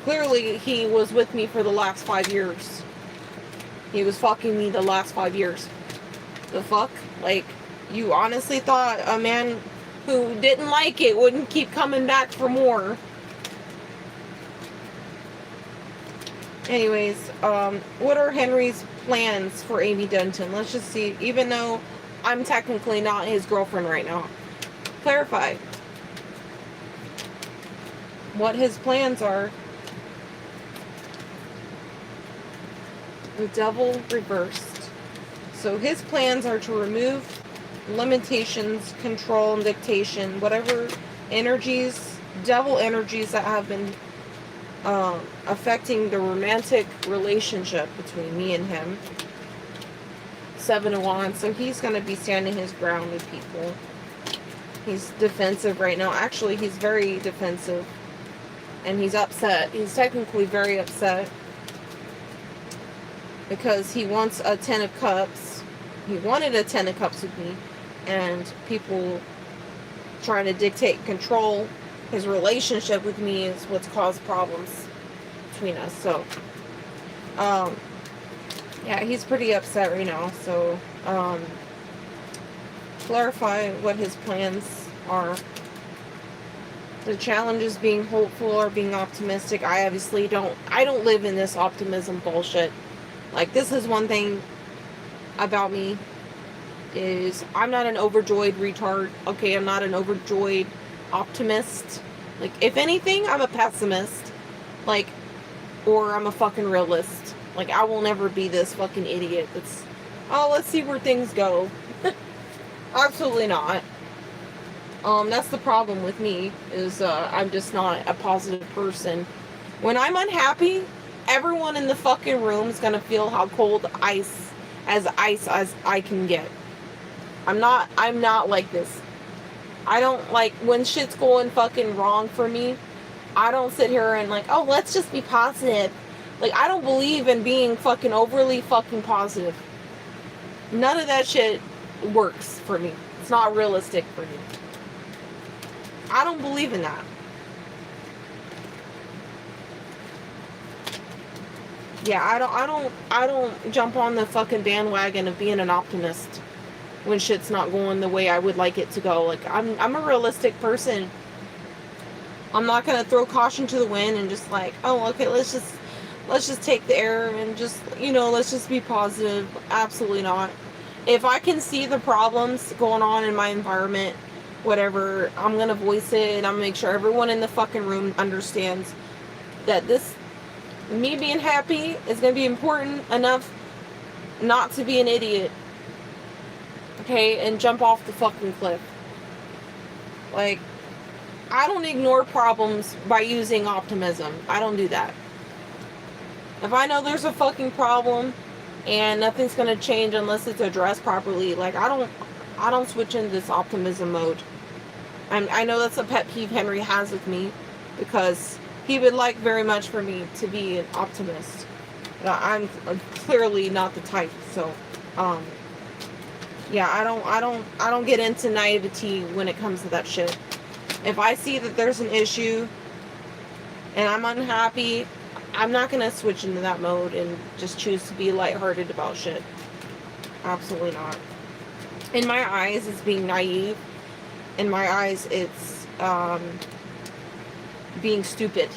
Clearly, he was with me for the last 5 years. He was fucking me the last 5 years. The fuck? Like, you honestly thought a man who didn't like it wouldn't keep coming back for more? Anyways, what are Henry's plans for Amy Denton? Let's just see. Even though I'm technically not his girlfriend right now. Clarify what his plans are. The devil reversed. So his plans are to remove limitations, control, and dictation, whatever energies, devil energies that have been affecting the romantic relationship between me and him. 7 of Wands. So he's going to be standing his ground with people. He's defensive right now. Actually, he's very defensive. And he's upset. He's technically very upset. Because he wants a 10 of Cups. He wanted a 10 of Cups with me. And people trying to dictate and control his relationship with me is what's caused problems between us. So, yeah, he's pretty upset right now. So, clarify what his plans are. The challenge is being hopeful or being optimistic. I obviously don't live in this optimism bullshit. Like, this is one thing about me, is I'm not an overjoyed retard. Okay, I'm not an overjoyed optimist. Like, if anything, I'm a pessimist. Like, or I'm a fucking realist. Like, I will never be this fucking idiot that's, oh, let's see where things go. Absolutely not. That's the problem with me, is I'm just not a positive person. When I'm unhappy, everyone in the fucking room is gonna feel how cold ice as I can get. I'm not like this. I don't, like, when shit's going fucking wrong for me, I don't sit here and like, oh, let's just be positive. Like, I don't believe in being fucking overly fucking positive. None of that shit works for me. It's not realistic for me. I don't believe in that. Yeah, I don't jump on the fucking bandwagon of being an optimist when shit's not going the way I would like it to go. Like, I'm a realistic person. I'm not gonna throw caution to the wind and just like, oh, okay, let's just take the air and just, let's just be positive. Absolutely not. If I can see the problems going on in my environment, whatever, I'm gonna voice it, and I'm gonna make sure everyone in the fucking room understands that me being happy is gonna be important enough not to be an idiot. Okay, and jump off the fucking cliff. Like, I don't ignore problems by using optimism. I don't do that. If I know there's a fucking problem and nothing's gonna change unless it's addressed properly, like, I don't switch into this optimism mode. I know that's a pet peeve Henry has with me, because he would like very much for me to be an optimist. I'm clearly not the type. So, yeah, I don't get into naivety when it comes to that shit. If I see that there's an issue and I'm unhappy, I'm not gonna switch into that mode and just choose to be lighthearted about shit. Absolutely not. In my eyes, it's being naive. In my eyes, it's being stupid.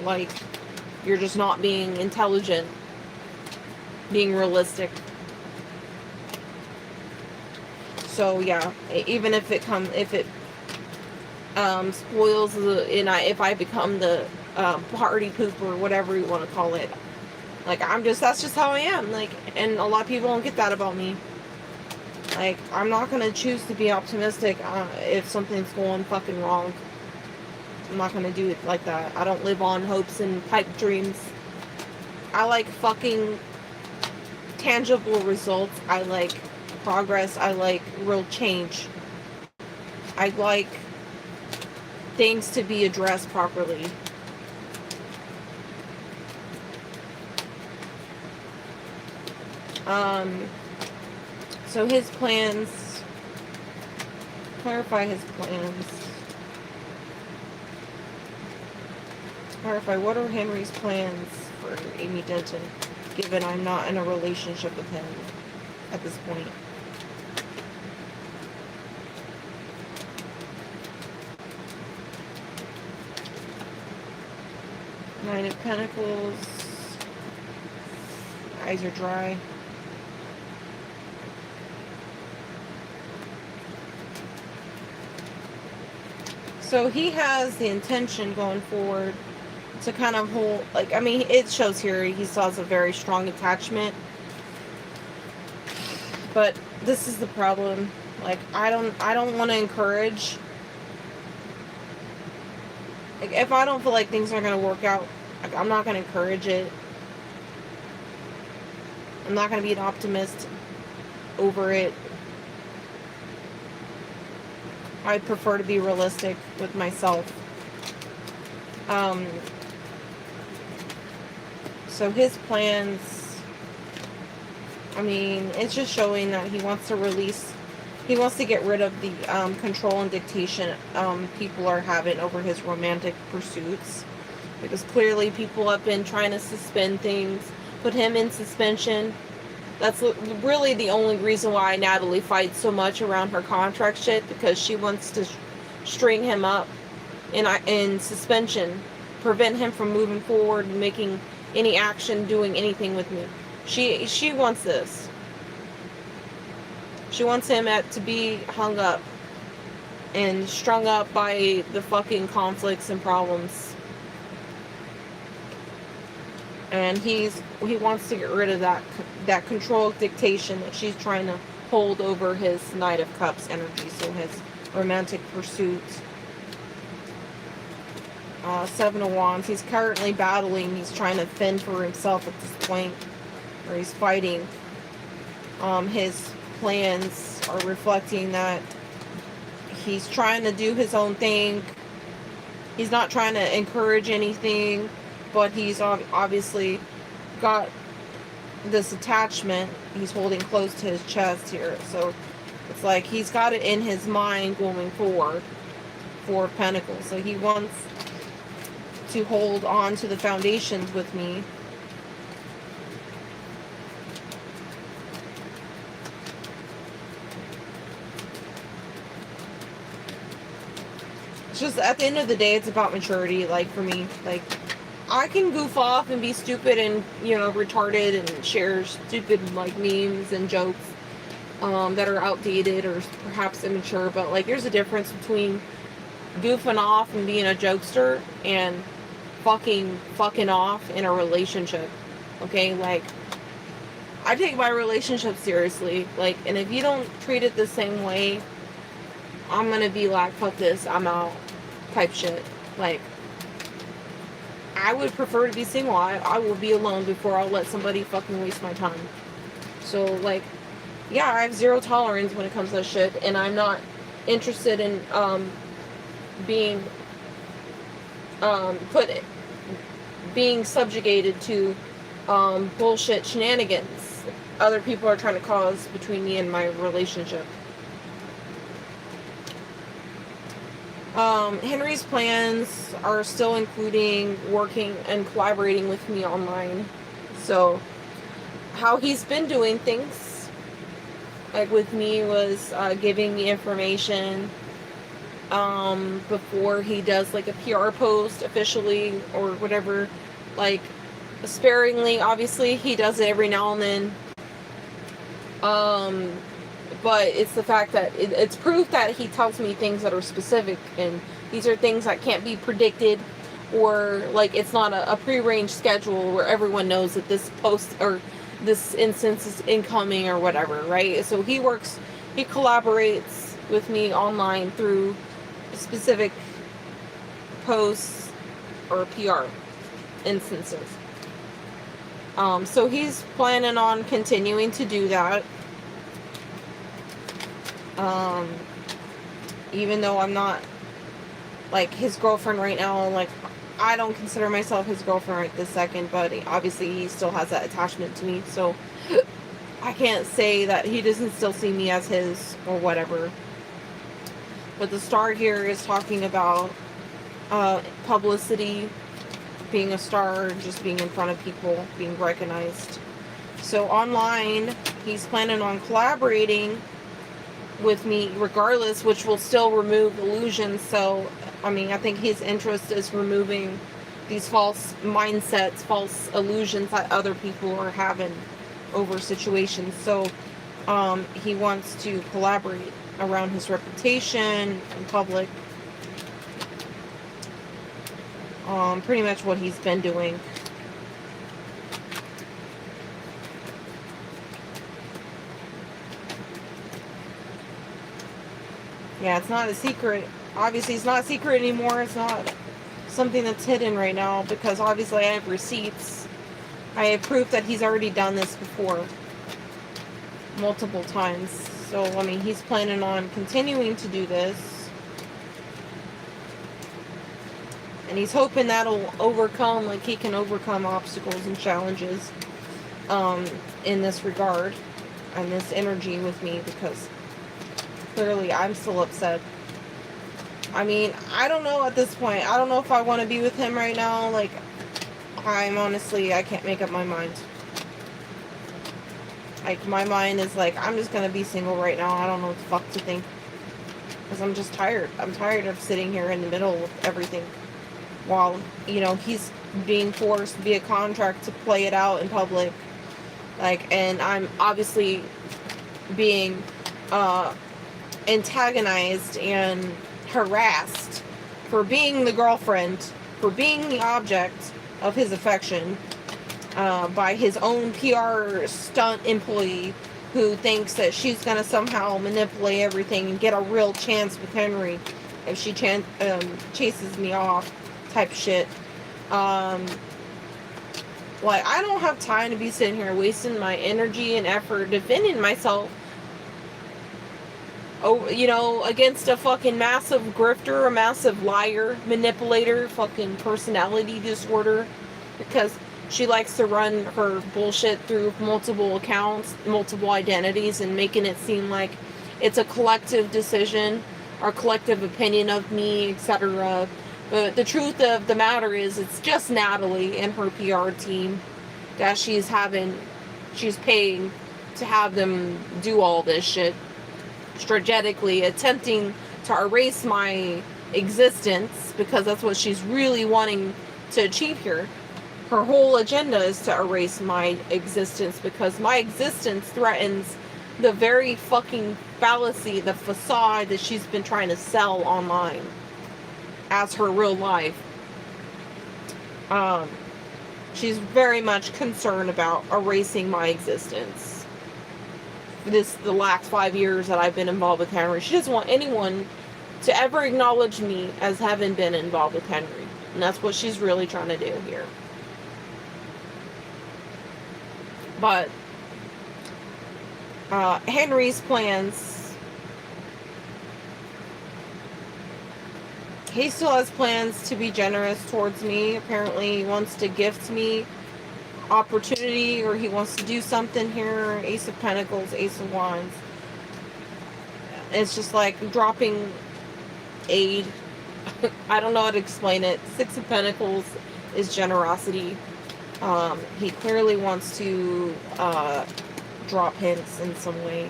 Like, you're just not being intelligent, being realistic. So yeah, even if spoils the, and if I become the party pooper, whatever you want to call it. Like, that's just how I am. Like, and a lot of people don't get that about me. Like, I'm not gonna choose to be optimistic if something's going fucking wrong. I'm not gonna do it like that. I don't live on hopes and pipe dreams. I like fucking tangible results. I like progress. I like real change. I like things to be addressed properly. So his plans, clarify his plans. Clarify, what are Henry's plans for Amy Denton, given I'm not in a relationship with him at this point? Nine of Pentacles. Eyes are dry. So he has the intention going forward to kind of hold, like, I mean, it shows here he still has a very strong attachment. But this is the problem. Like, I don't want to encourage. Like, if I don't feel like things are going to work out, like, I'm not going to encourage it. I'm not going to be an optimist over it. I prefer to be realistic with myself. So his plans, I mean, it's just showing that he wants to get rid of the control and dictation people are having over his romantic pursuits. Because clearly people have been trying to suspend things, put him in suspension. That's really the only reason why Natalie fights so much around her contract shit, because she wants to string him up in suspension, prevent him from moving forward and making any action, doing anything with me. She wants this. She wants him to be hung up and strung up by the fucking conflicts and problems. And he wants to get rid of that control dictation that she's trying to hold over his Knight of Cups energy, so his romantic pursuit. Seven of Wands. He's currently battling. He's trying to fend for himself at this point, where he's fighting. His plans are reflecting that he's trying to do his own thing. He's not trying to encourage anything. But he's obviously got this attachment he's holding close to his chest here. So it's like he's got it in his mind going forward. Four of Pentacles. So he wants to hold on to the foundations with me. It's just, at the end of the day, it's about maturity. Like, for me, like, I can goof off and be stupid and, retarded and share stupid, like, memes and jokes that are outdated or perhaps immature. But, like, there's a difference between goofing off and being a jokester and fucking off in a relationship. Okay? Like, I take my relationship seriously. Like, and if you don't treat it the same way, I'm gonna be like, fuck this, I'm out type shit. Like, I would prefer to be single. I will be alone before I'll let somebody fucking waste my time. So, like, yeah, I have zero tolerance when it comes to that shit, and I'm not interested in being being subjugated to bullshit shenanigans other people are trying to cause between me and my relationship. Henry's plans are still including working and collaborating with me online. So, how he's been doing things, like with me, was giving me information before he does like a PR post officially or whatever. Like, sparingly, obviously, he does it every now and then. But it's the fact that it's proof that he tells me things that are specific and These are things that can't be predicted, or like it's not a prearranged schedule where everyone knows that this post or this instance is incoming or whatever, right? So he collaborates with me online through specific posts or PR instances. So he's planning on continuing to do that. Even though I'm not like his girlfriend right now, like I don't consider myself his girlfriend right this second, but obviously he still has that attachment to me, so I can't say that he doesn't still see me as his or whatever. But the star here is talking about publicity, being a star, just being in front of people, being recognized. So online, he's planning on collaborating with me regardless, which will still remove illusions. So, I mean, I think his interest is removing these false mindsets, false illusions that other people are having over situations. So, he wants to collaborate around his reputation in public. Pretty much what he's been doing. Yeah, it's not a secret. Obviously, it's not a secret anymore. It's not something that's hidden right now because obviously I have receipts. I have proof that he's already done this before. Multiple times. So, I mean, he's planning on continuing to do this. And he's hoping that'll overcome, like he can overcome obstacles and challenges in this regard and this energy with me, because clearly I'm still upset. I mean, I don't know at this point. I don't know if I want to be with him right now. Like, I can't make up my mind. Like, my mind is like, I'm just going to be single right now. I don't know what the fuck to think. Because I'm just tired. I'm tired of sitting here in the middle of everything. While, you know, he's being forced via contract to play it out in public. Like, and I'm obviously being antagonized and harassed for being the girlfriend, for being the object of his affection, by his own PR stunt employee who thinks that she's going to somehow manipulate everything and get a real chance with Henry if she chases me off. Type shit. Like, I don't have time to be sitting here wasting my energy and effort defending myself, you know, against a fucking massive grifter, a massive liar, manipulator, fucking personality disorder, because she likes to run her bullshit through multiple accounts, multiple identities, and making it seem like it's a collective decision or collective opinion of me, etc. But the truth of the matter is, it's just Natalie and her PR team that she's paying to have them do all this shit, strategically attempting to erase my existence, because that's what she's really wanting to achieve here. Her whole agenda is to erase my existence, because my existence threatens the very fucking fallacy, the facade that she's been trying to sell online as her real life. She's very much concerned about erasing my existence. The last 5 years that I've been involved with Henry, she doesn't want anyone to ever acknowledge me as having been involved with Henry, and that's what she's really trying to do here. But Henry's plans, he still has plans to be generous towards me. Apparently he wants to gift me opportunity, or he wants to do something here. Ace of Pentacles, Ace of Wands. It's just like dropping aid. I don't know how to explain it. Six of Pentacles is generosity. He clearly wants to drop hints in some way,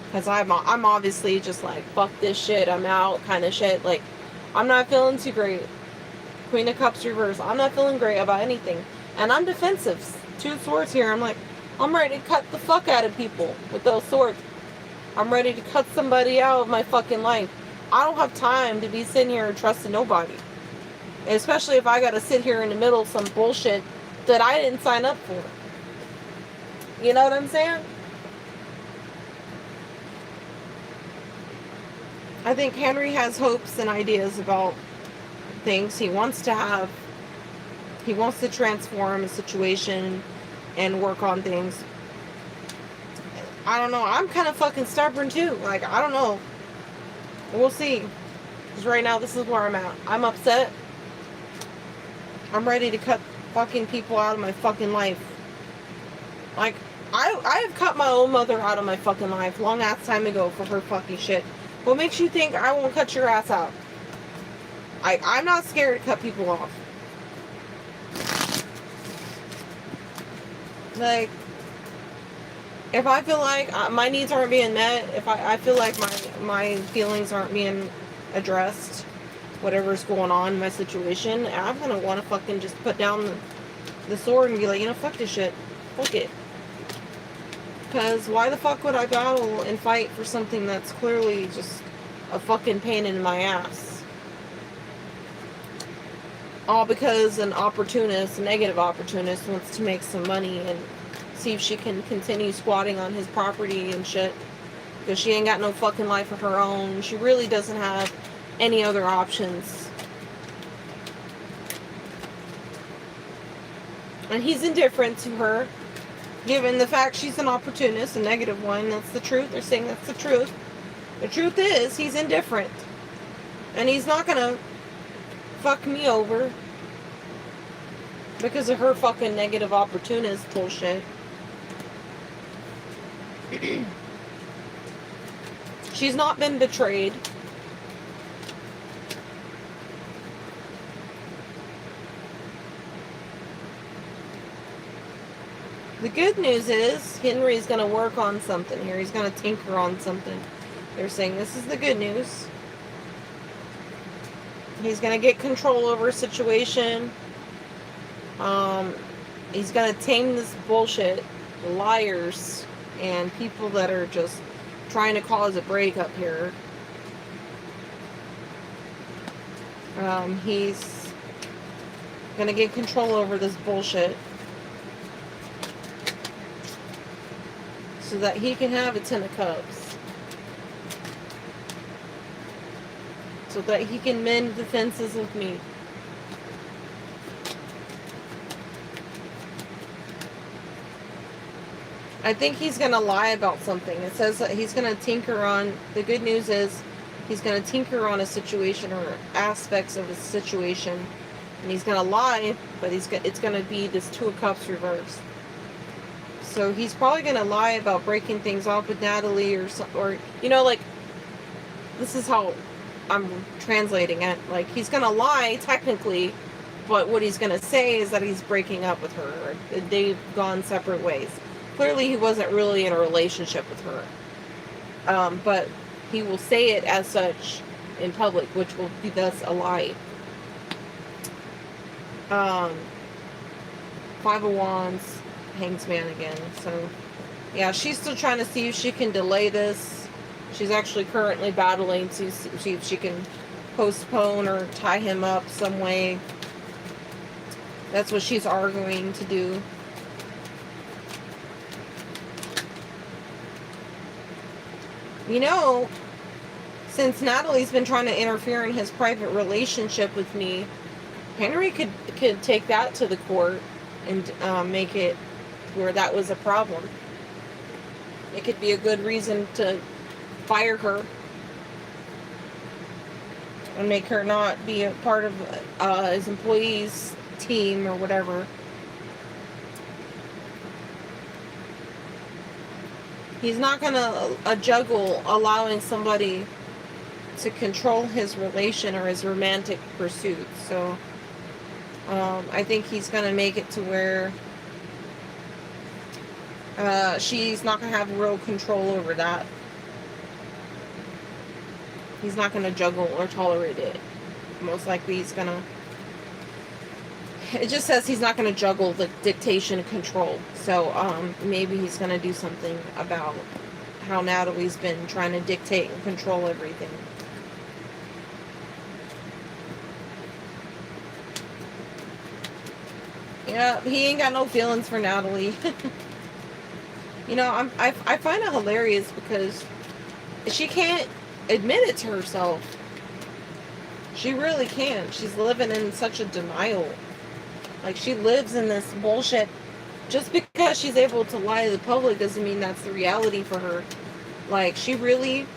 because I'm obviously just like, fuck this shit, I'm out kind of shit. Like, I'm not feeling too great. Queen of Cups reverse. I'm not feeling great about anything. And I'm defensive. 2 of Swords here. I'm like, I'm ready to cut the fuck out of people with those swords. I'm ready to cut somebody out of my fucking life. I don't have time to be sitting here and trusting nobody. Especially if I gotta sit here in the middle of some bullshit that I didn't sign up for. You know what I'm saying? I think Henry has hopes and ideas about things. He wants to transform a situation and work on things. I don't know. I'm kind of fucking stubborn too. Like, I don't know. We'll see. Because right now, this is where I'm at. I'm upset. I'm ready to cut fucking people out of my fucking life. Like, I have cut my own mother out of my fucking life long ass time ago for her fucking shit. What makes you think I won't cut your ass out? I'm not scared to cut people off. Like, if I feel like my needs aren't being met, if I feel like my feelings aren't being addressed, whatever's going on in my situation, I'm gonna want to fucking just put down the sword and be like, you know, fuck this shit. Fuck it. Because why the fuck would I battle and fight for something that's clearly just a fucking pain in my ass? All because an opportunist, a negative opportunist, wants to make some money and see if she can continue squatting on his property and shit. Because she ain't got no fucking life of her own. She really doesn't have any other options. And he's indifferent to her, given the fact she's an opportunist, a negative one. That's the truth. They're saying that's the truth. The truth is, he's indifferent. And he's not gonna fuck me over because of her fucking negative opportunist bullshit. She's not been betrayed. The good news is Henry's going to work on something here. He's going to tinker on something. They're saying this is the good news. He's going to get control over a situation. He's going to tame this bullshit, liars, and people that are just trying to cause a breakup here. He's going to get control over this bullshit so that he can have a 10 of cups. So that he can mend the fences with me. I think he's going to lie about something. It says that he's going to tinker on... The good news is he's going to tinker on a situation or aspects of a situation. And he's going to lie, but it's going to be this 2 of Cups reversed. So he's probably going to lie about breaking things off with Natalie or you know, like, this is how I'm translating it. Like, he's going to lie, technically, but what he's going to say is that he's breaking up with her. Or they've gone separate ways. Clearly, he wasn't really in a relationship with her. But he will say it as such in public, which will be thus a lie. 5 of Wands, Hanged Man again. So, yeah, she's still trying to see if she can delay this. She's actually currently battling to see if she can postpone or tie him up some way. That's what she's arguing to do. You know, since Natalie's been trying to interfere in his private relationship with me, Henry could take that to the court and make it where that was a problem. It could be a good reason to fire her and make her not be a part of his employees' team or whatever. He's not going to juggle allowing somebody to control his relation or his romantic pursuits. So, I think he's going to make it to where she's not going to have real control over that. He's not going to juggle or tolerate it. Most likely he's going to... It just says he's not going to juggle the dictation and control. So, maybe he's going to do something about how Natalie's been trying to dictate and control everything. Yeah, he ain't got no feelings for Natalie. You know, I find it hilarious because she can't admit it to herself. She really can't. She's living in such a denial. Like, she lives in this bullshit. Just because she's able to lie to the public doesn't mean that's the reality for her. Like, she really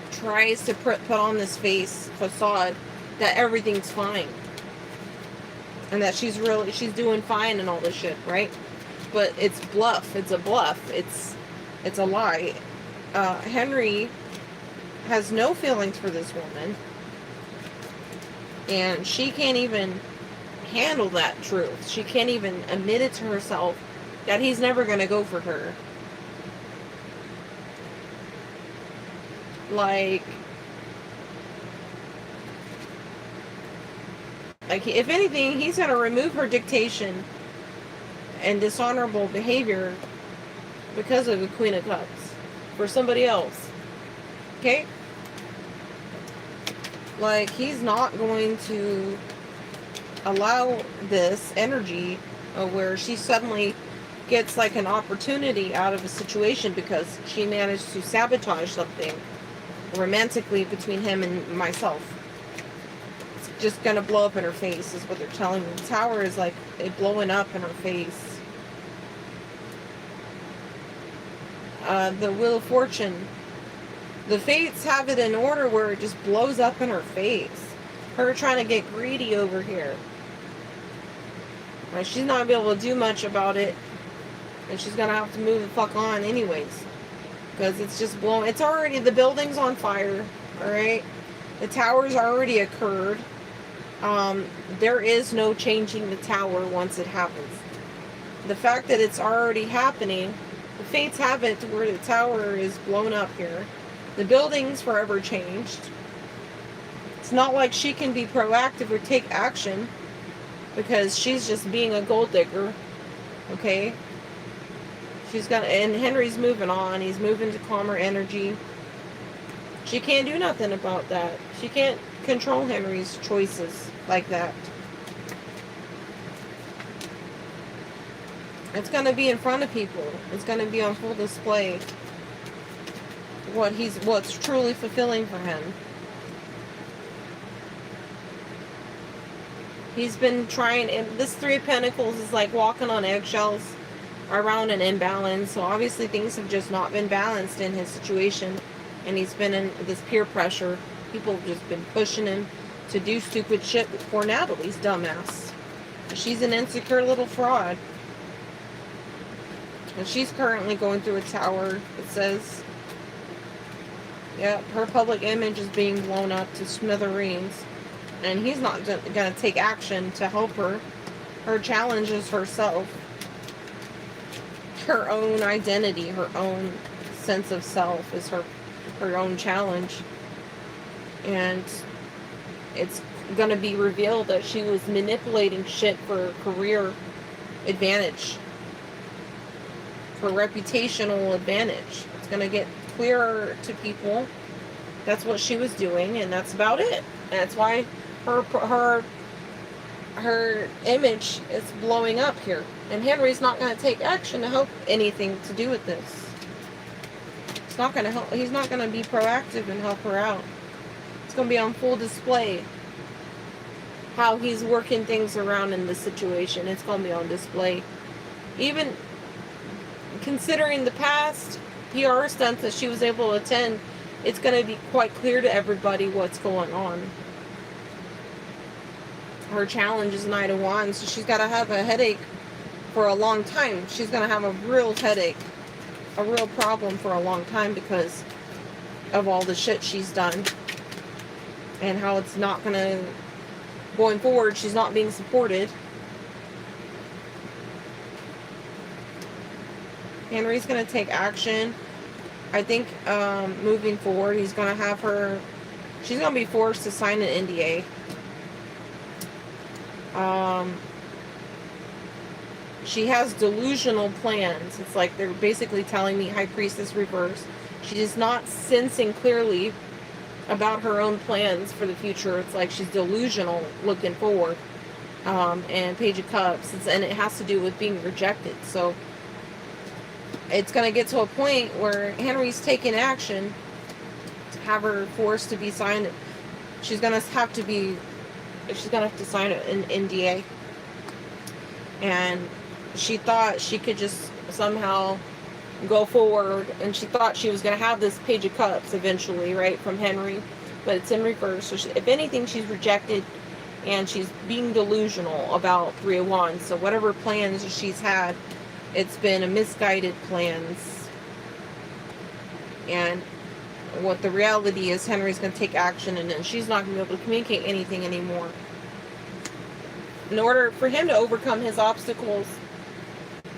tries to put on this facade that everything's fine. And that she's doing fine and all this shit, right? But it's bluff. It's a bluff. It's a lie. Henry has no feelings for this woman. And she can't even handle that truth. She can't even admit it to herself that he's never going to go for her. Like, if anything, he's going to remove her dictation and dishonorable behavior because of the Queen of Cups for somebody else. Okay? Like, he's not going to allow this energy where she suddenly gets like an opportunity out of a situation because she managed to sabotage something romantically between him and myself. It's just gonna blow up in her face is what they're telling me. The tower is like it blowing up in her face. The Wheel of Fortune. The fates have it in order where it just blows up in her face. Her trying to get greedy over here. Like, she's not gonna be able to do much about it. And she's gonna have to move the fuck on anyways. Because it's just blowing. It's already, the building's on fire. Alright? The tower's already occurred. There is no changing the tower once it happens. The fact that it's already happening, the fates have it to where the tower is blown up here. The building's forever changed. It's not like she can be proactive or take action because she's just being a gold digger. Okay? And Henry's moving on. He's moving to calmer energy. She can't do nothing about that. She can't control Henry's choices like that. It's going to be in front of people. It's going to be on full display what's truly fulfilling for him. He's been trying, and this Three of Pentacles is like walking on eggshells around an imbalance. So obviously things have just not been balanced in his situation. And he's been in this peer pressure. People have just been pushing him to do stupid shit for Natalie's dumbass. She's an insecure little fraud. And she's currently going through a tower. It says, yeah, her public image is being blown up to smithereens. And he's not going to take action to help her. Her challenge is herself. Her own identity, her own sense of self is her own challenge. And it's going to be revealed that she was manipulating shit for career advantage. For reputational advantage. It's going to get clearer to people. That's what she was doing, and that's about it. And that's why her image is blowing up here. And Henry's not going to take action to help anything to do with this. It's not going to help. He's not going to be proactive and help her out. It's going to be on full display how he's working things around in this situation. It's going to be on display. Even considering the past PR stunts that she was able to attend, it's going to be quite clear to everybody what's going on. Her challenge is Knight of Wands, so she's got to have a headache for a long time. She's going to have a real headache, a real problem for a long time because of all the shit she's done and how it's not going to, going forward, she's not being supported. Henry's going to take action. I think moving forward, he's going to have her, she's going to be forced to sign an NDA. She has delusional plans. It's like they're basically telling me High Priestess reverse. She is not sensing clearly about her own plans for the future. It's like she's delusional looking forward. and Page of Cups, and it has to do with being rejected. So it's going to get to a point where Henry's taking action to have her forced to be signed. She's going to have to sign an NDA. And she thought she could just somehow go forward, and she thought she was going to have this Page of Cups eventually, right, from Henry, but it's in reverse. So if anything, she's rejected, and she's being delusional about Three of Wands. So whatever plans she's had, it's been a misguided plans. And what the reality is, Henry's going to take action, and then she's not going to be able to communicate anything anymore. In order for him to overcome his obstacles,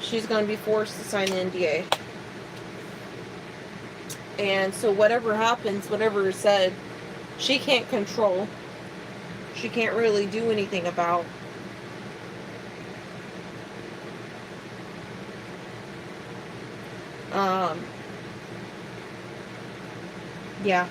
she's going to be forced to sign the NDA. And so whatever happens, whatever is said, she can't control. She can't really do anything about. Yeah.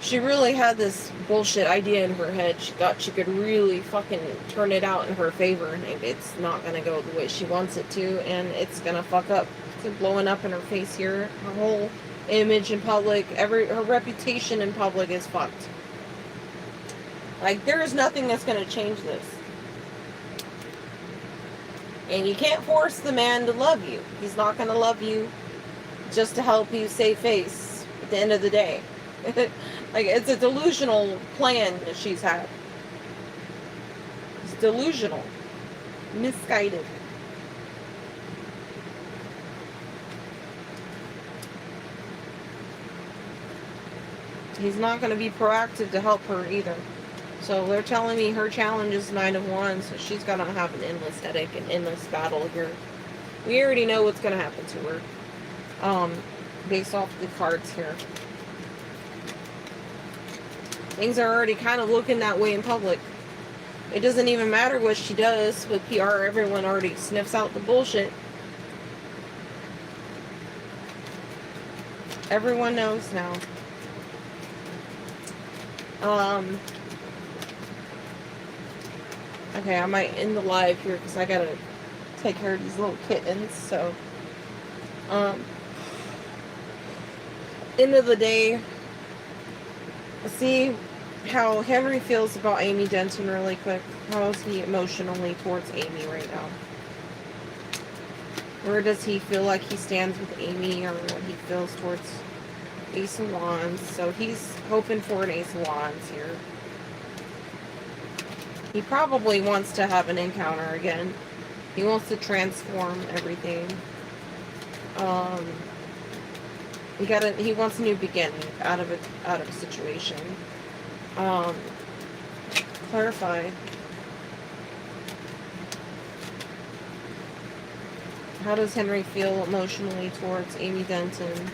She really had this bullshit idea in her head. She thought she could really fucking turn it out in her favor, and it's not going to go the way she wants it to, and it's going to fuck up. It's blowing up in her face here. Her whole image in public, her reputation in public is fucked. Like, there is nothing that's going to change this. And you can't force the man to love you. He's not going to love you just to help you save face at the end of the day. Like, it's a delusional plan that she's had. It's delusional. Misguided. He's not going to be proactive to help her either. So they're telling me her challenge is 9 of Wands, so she's going to have an endless headache, an endless battle here. We already know what's going to happen to her. Based off the cards here. Things are already kind of looking that way in public. It doesn't even matter what she does with PR. Everyone already sniffs out the bullshit. Everyone knows now. Okay, I might end the live here because I gotta take care of these little kittens. So, end of the day, see how Henry feels about Amy Denton really quick. How is he emotionally towards Amy right now? Where does he feel like he stands with Amy, or what he feels towards Ace of Wands? So he's hoping for an Ace of Wands here. He probably wants to have an encounter again. He wants to transform everything. He wants a new beginning out of a situation. Clarify. How does Henry feel emotionally towards Amy Denton?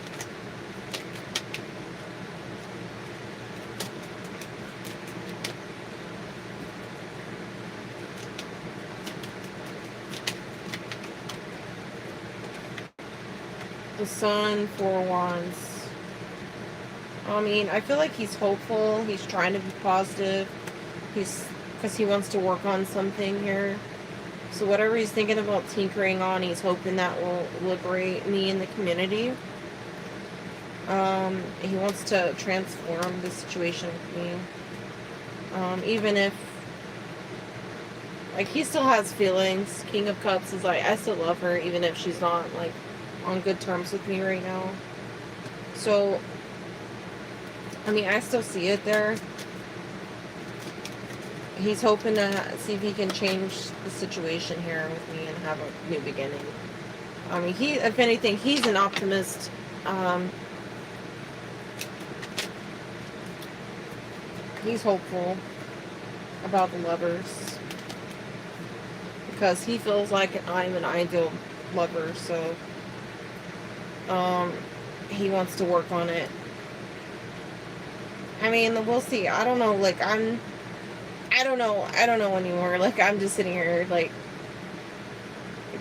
The Sun, 4 Wands. I mean, I feel like he's hopeful. He's trying to be positive. Because he wants to work on something here. So whatever he's thinking about tinkering on, he's hoping that will liberate me in the community. He wants to transform the situation with me. Even if, like, he still has feelings. King of Cups is like, I still love her, even if she's not, like, on good terms with me right now. So, I mean, I still see it there. He's hoping to see if he can change the situation here with me and have a new beginning. I mean, if anything, he's an optimist. He's hopeful about the lovers. Because he feels like I'm an ideal lover, so he wants to work on it. I mean, we'll see. I don't know, like, I don't know anymore. Like, I'm just sitting here, like,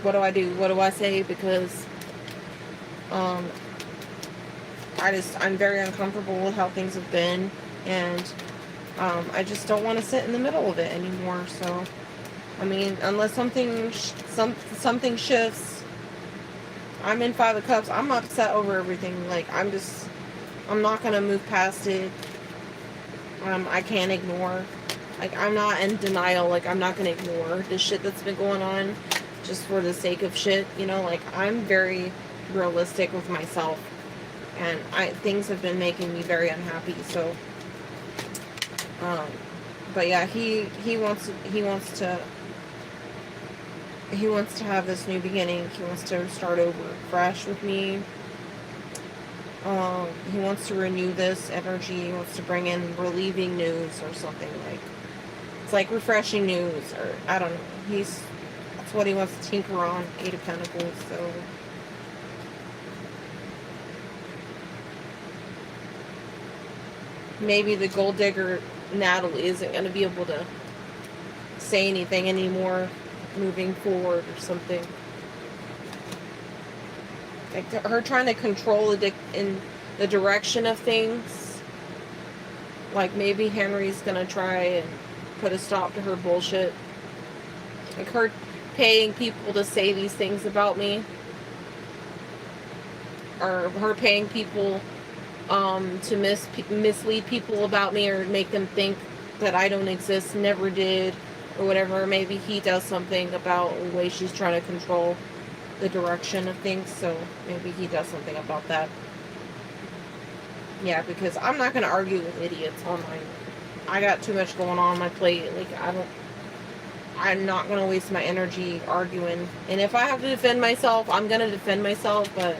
what do I do? What do I say? Because, I'm very uncomfortable with how things have been, and, I just don't want to sit in the middle of it anymore. So, I mean, unless something shifts, I'm in Five of Cups. I'm upset over everything. Like, I'm not gonna move past it. I can't ignore. Like, I'm not in denial. Like, I'm not gonna ignore the shit that's been going on just for the sake of shit. You know, like, I'm very realistic with myself, and things have been making me very unhappy. So, but yeah, he wants to have this new beginning. He wants to start over fresh with me. He wants to renew this energy. He wants to bring in relieving news or something. Like, it's like refreshing news, or I don't know. That's what he wants to tinker on. 8 of Pentacles. So maybe the gold digger Natalie isn't going to be able to say anything anymore moving forward or something. Like, her trying to control in the direction of things. Like, maybe Henry's gonna try and put a stop to her bullshit. Like, her paying people to say these things about me, or her paying people to mislead people about me, or make them think that I don't exist, never did, or whatever. Maybe he does something about the way she's trying to control the direction of things, so maybe he does something about that. Yeah, because I'm not going to argue with idiots online. I got too much going on my plate. Like, I'm not going to waste my energy arguing. And if I have to defend myself, I'm going to defend myself, but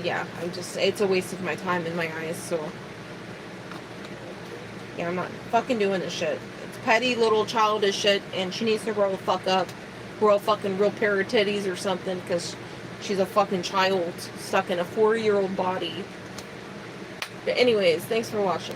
yeah, it's a waste of my time in my eyes, so yeah, I'm not fucking doing this shit. It's petty little childish shit, and she needs to grow the fuck up. Grow a fucking real pair of titties or something, because she's a fucking child stuck in a 4-year-old body. But anyways, thanks for watching.